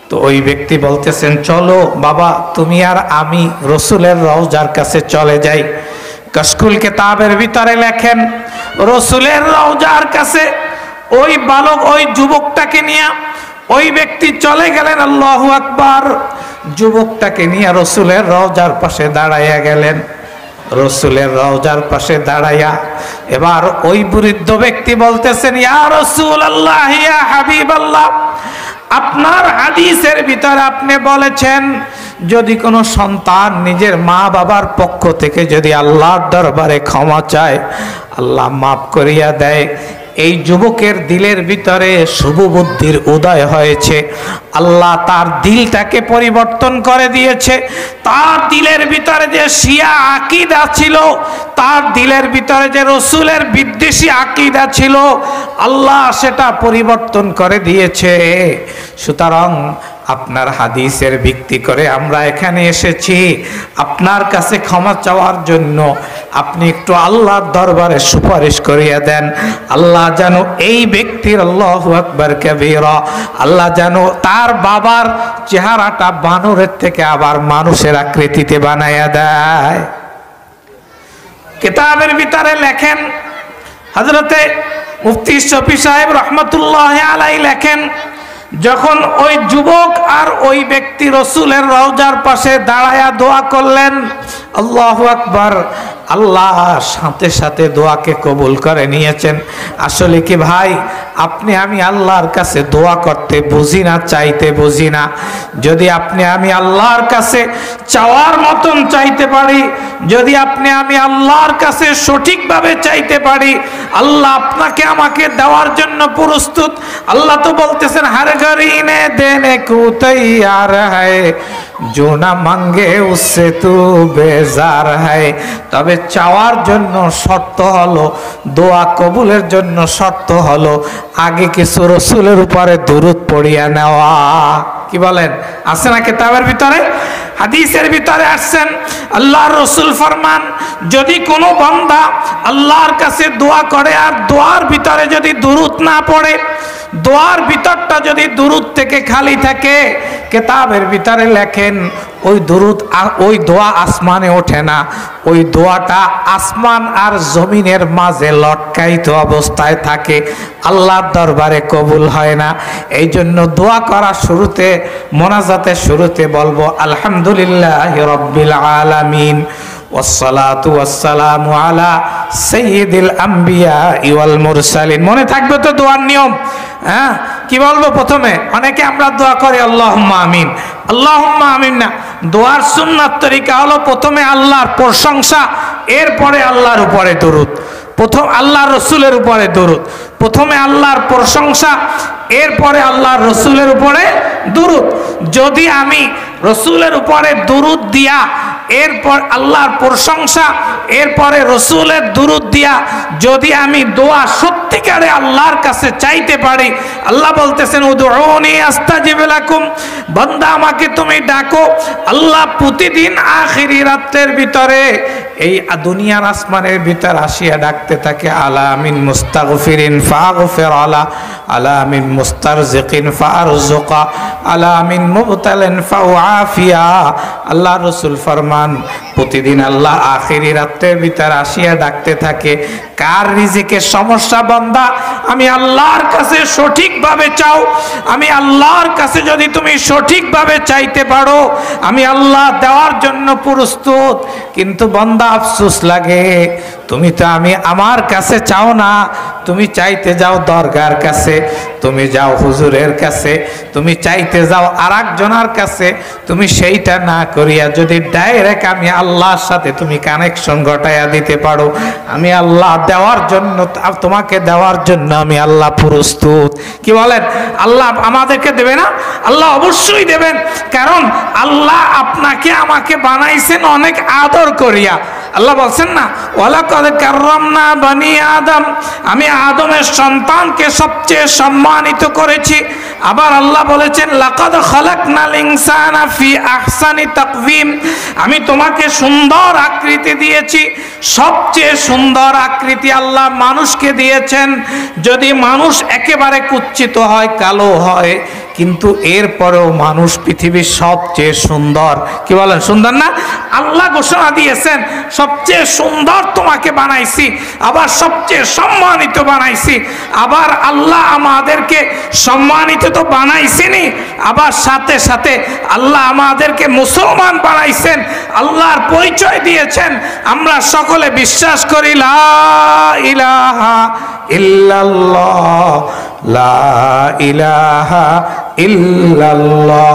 তো ওই ব্যক্তি বলতেছেন, চলো বাবা তুমি আর আমি রসুলের রওজার কাছে চলে যাই। কাশকুল কিতাবের ভিতরে লেখেন, রসুলের রওজার কাছে ওই বালক ওই যুবকটাকে নিয়ে ওই ব্যক্তি চলে গেলেন। আল্লাহু আকবার। যুবকটাকে নিয়ে রসুলের রওজার পাশে দাঁড়াইয়া গেলেন। রসুলের রওজার পাশে দাঁড়াইয়া এবার ওই বৃদ্ধ ব্যক্তি বলতেছেন, ইয়া রাসূলুল্লাহ, ইয়া হাবিবাল্লাহ, আপনার হাদিসের ভিতরে আপনি বলেছেন যদি কোনো সন্তান নিজের মা বাবার পক্ষ থেকে যদি আল্লাহর দরবারে ক্ষমা চায় আল্লাহ মাফ করিয়া দেয়। এই যুবকের দিলের ভিতরে শুভ বুদ্ধির উদয় হয়েছে, আল্লাহ তার দিলটাকে পরিবর্তন করে দিয়েছে। তার দিলের ভিতরে যে শিয়া আকীদা ছিল, তার দিলের ভিতরে যে রসুলের বিদ্বেষী আকীদা ছিল, আল্লাহ সেটা পরিবর্তন করে দিয়েছে। সুতরাং আপনার হাদিসের ভিত্তি করে আমরা এখানে এসেছি আপনার কাছে ক্ষমা চাওয়ার জন্য। আপনি একটু আল্লাহর দরবারে সুপারিশ করিয়া দেন, আল্লাহ যেন এই ব্যক্তির, আল্লাহু আকবার কাবীরা, আল্লাহ যেন তার বাবার চেহারাটা বানরের থেকে আবার মানুষের আকৃতিতে বানাইয়া দেয়। কিতাবের ভিতরে লেখেন, হযরতে মুফতি শফি সাহেব রহমতুল্লাহ আলাইহি লেখেন, যখন ওই যুবক আর ওই ব্যক্তি রসুলের রওজার পাশে দাঁড়ায়া দোয়া করলেন, আল্লাহু আকবার, আল্লাহ সাথে সাথে দোয়াকে কবুল করে নিয়েছেন। আসলে কি ভাই, আপনি আমি আল্লাহর কাছে দোয়া করতে বুঝি না, চাইতে বুঝি না। যদি আপনি আমি আল্লাহর কাছে চাওয়ার মতন চাইতে পারি, যদি আপনি আমি আল্লাহর কাছে সঠিকভাবে চাইতে পারি, আল্লাহ আপনাকে আমাকে দেওয়ার জন্য প্রস্তুত। আল্লাহ তো বলতেছেন, হর গরিনে দেনে কো তৈয়ার হ্যায়, जो ना मांगे उससे तू बेजार है। তবে চাওয়ার জন্য শর্ত হলো, দোয়া কবুলের জন্য শর্ত হলো আগে কিছু রসুলের উপরে দুরূদ পড়িয়া নেওয়া। কি বলেন, আছে না কিতাবের ভিতরে? হাদিসের ভিতরে আসছেন, আল্লাহর রসুল ফরমান, যদি কোনো বান্দা আল্লাহর কাছে দোয়া করে আর দোয়ার ভিতরে যদি দুরূদ না পড়ে, দোয়ার ভিতরটা যদি দুরূদ থেকে খালি থাকে, কিতাবের ভিতরে লেখেন ওই দুরূদ, ওই দোয়া আসমানে ওঠে না, ওই দোয়াটা আসমান আর জমিনের মাঝে লটকায়িত অবস্থায় থাকে, আল্লাহর দরবারে কবুল হয় না। এই জন্য দোয়া করার শুরুতে, মোনাজাতের শুরুতে বলবো আলহামদুলিল্লাহি রাব্বিল আলামিন ওয়াসসালাতু ওয়াসসালামু আলা সাইয়্যিদিল আম্বিয়া ওয়াল মুরসালিন। মনে থাকবে তো দোয়ার নিয়ম? হ্যাঁ, কি বলবো প্রথমে? অনেকে আমরা দোয়া করি আল্লাহুম্মা আমিন, আল্লাহুম্মা আমিন না। দোয়ার সুন্নাত তরিকা হলো প্রথমে আল্লাহর প্রশংসা, এরপরে আল্লাহর উপরে দরুদ। প্রথম আল্লাহর রসুলের উপরে দরুদ, প্রথমে আল্লাহর প্রশংসা, এরপরে আল্লাহর রসুলের উপরে দুরূদ। যদি আমি রসুলের উপরে দুরূদ দিয়া, এরপর আল্লাহর প্রশংসা, এরপরে রসুলের দুরূদ দিয়া যদি আমি দোয়া সত্যিকারে আল্লাহর কাছে চাইতে পারি, আল্লাহ বলতেছেন উদউনি আস্তাজিব লাকুম, বান্দা আমাকে তুমি ডাকো। আল্লাহ প্রতিদিন আখিরি রাতের ভিতরে এই দুনিয়ার আসমানের ভিতর আসিয়া ডাকতে থাকে, আলা মিন মুস্তাগফিরিন ফাগফির আলা, আলা মিন মুস্তারজিকিন ফারজুকা, আলা মিন মুবতালিন ফাউআফিয়া। আল্লাহ রসুল ফরমান প্রতিদিন আল্লাহ আখিরি রাতের ভিতর আসিয়া ডাকতে থাকে, কার রিজিকের সমস্যা বান্দা আমি আল্লাহর কাছে সঠিকভাবে চাও, আমি আল্লাহর কাছে যদি তুমি সঠিকভাবে চাইতে পারো আমি আল্লাহ দেওয়ার জন্য প্রস্তুত। কিন্তু বান্দা আফসোস লাগে, তুমি তো আমার কাছে চাও না, তুমি চাইতে যাও দরগার কাছে, তুমি যাও হুজুরের কাছে, তুমি চাইতে যাও আরেকজনের কাছে। তুমি সেইটা না করিয়া যদি ডাইরেক্ট আমি আল্লাহর সাথে তুমি কানেকশন ঘটাইয়া দিতে পারো, আমি আল্লাহ দেওয়ার জন্য, তোমাকে দেওয়ার জন্য আমি আল্লাহ প্রস্তুত। কি বলেন? আল্লাহ আমাদেরকে দেবে না? আল্লাহ অবশ্যই দেবেন, কারণ আল্লাহ আপনাকে আমাকে বানাইছেন অনেক আদর করিয়া। আল্লাহ বলছেন না, ওয়ালাকাদ কাররামনা বানি আদম, আমি আদমের সন্তানকে সবচেয়ে সম্মানিত করেছি। আবার আল্লাহ বলেছেন লাকাদ খালাকনাল ইনসানা ফি আহসানি তাকওয়িম, আমি তোমাকে সুন্দর আকৃতি দিয়েছি। সবচেয়ে সুন্দর আকৃতি আল্লাহ মানুষকে দিয়েছেন। যদি মানুষ একেবারে কুৎসিত হয়, কালো হয়, কিন্তু এরপরেও মানুষ পৃথিবীর সবচেয়ে সুন্দর। কি বলেন? সুন্দর না? আল্লাহ ঘোষণা দিয়েছেন সবচেয়ে সুন্দর তোমাকে বানাইছি, আবার সবচেয়ে সম্মানিত বানাইছি। আবার আল্লাহ আমাদেরকে সম্মানিত তো বানাইছেনই, আবার সাথে সাথে আল্লাহ আমাদেরকে মুসলমান বানাইছেন, আল্লাহর পরিচয় দিয়েছেন। আমরা সকলে বিশ্বাস করি লা ইলাহা ইল্লাল্লাহ, লা ইলাহা ইল্লাল্লাহ।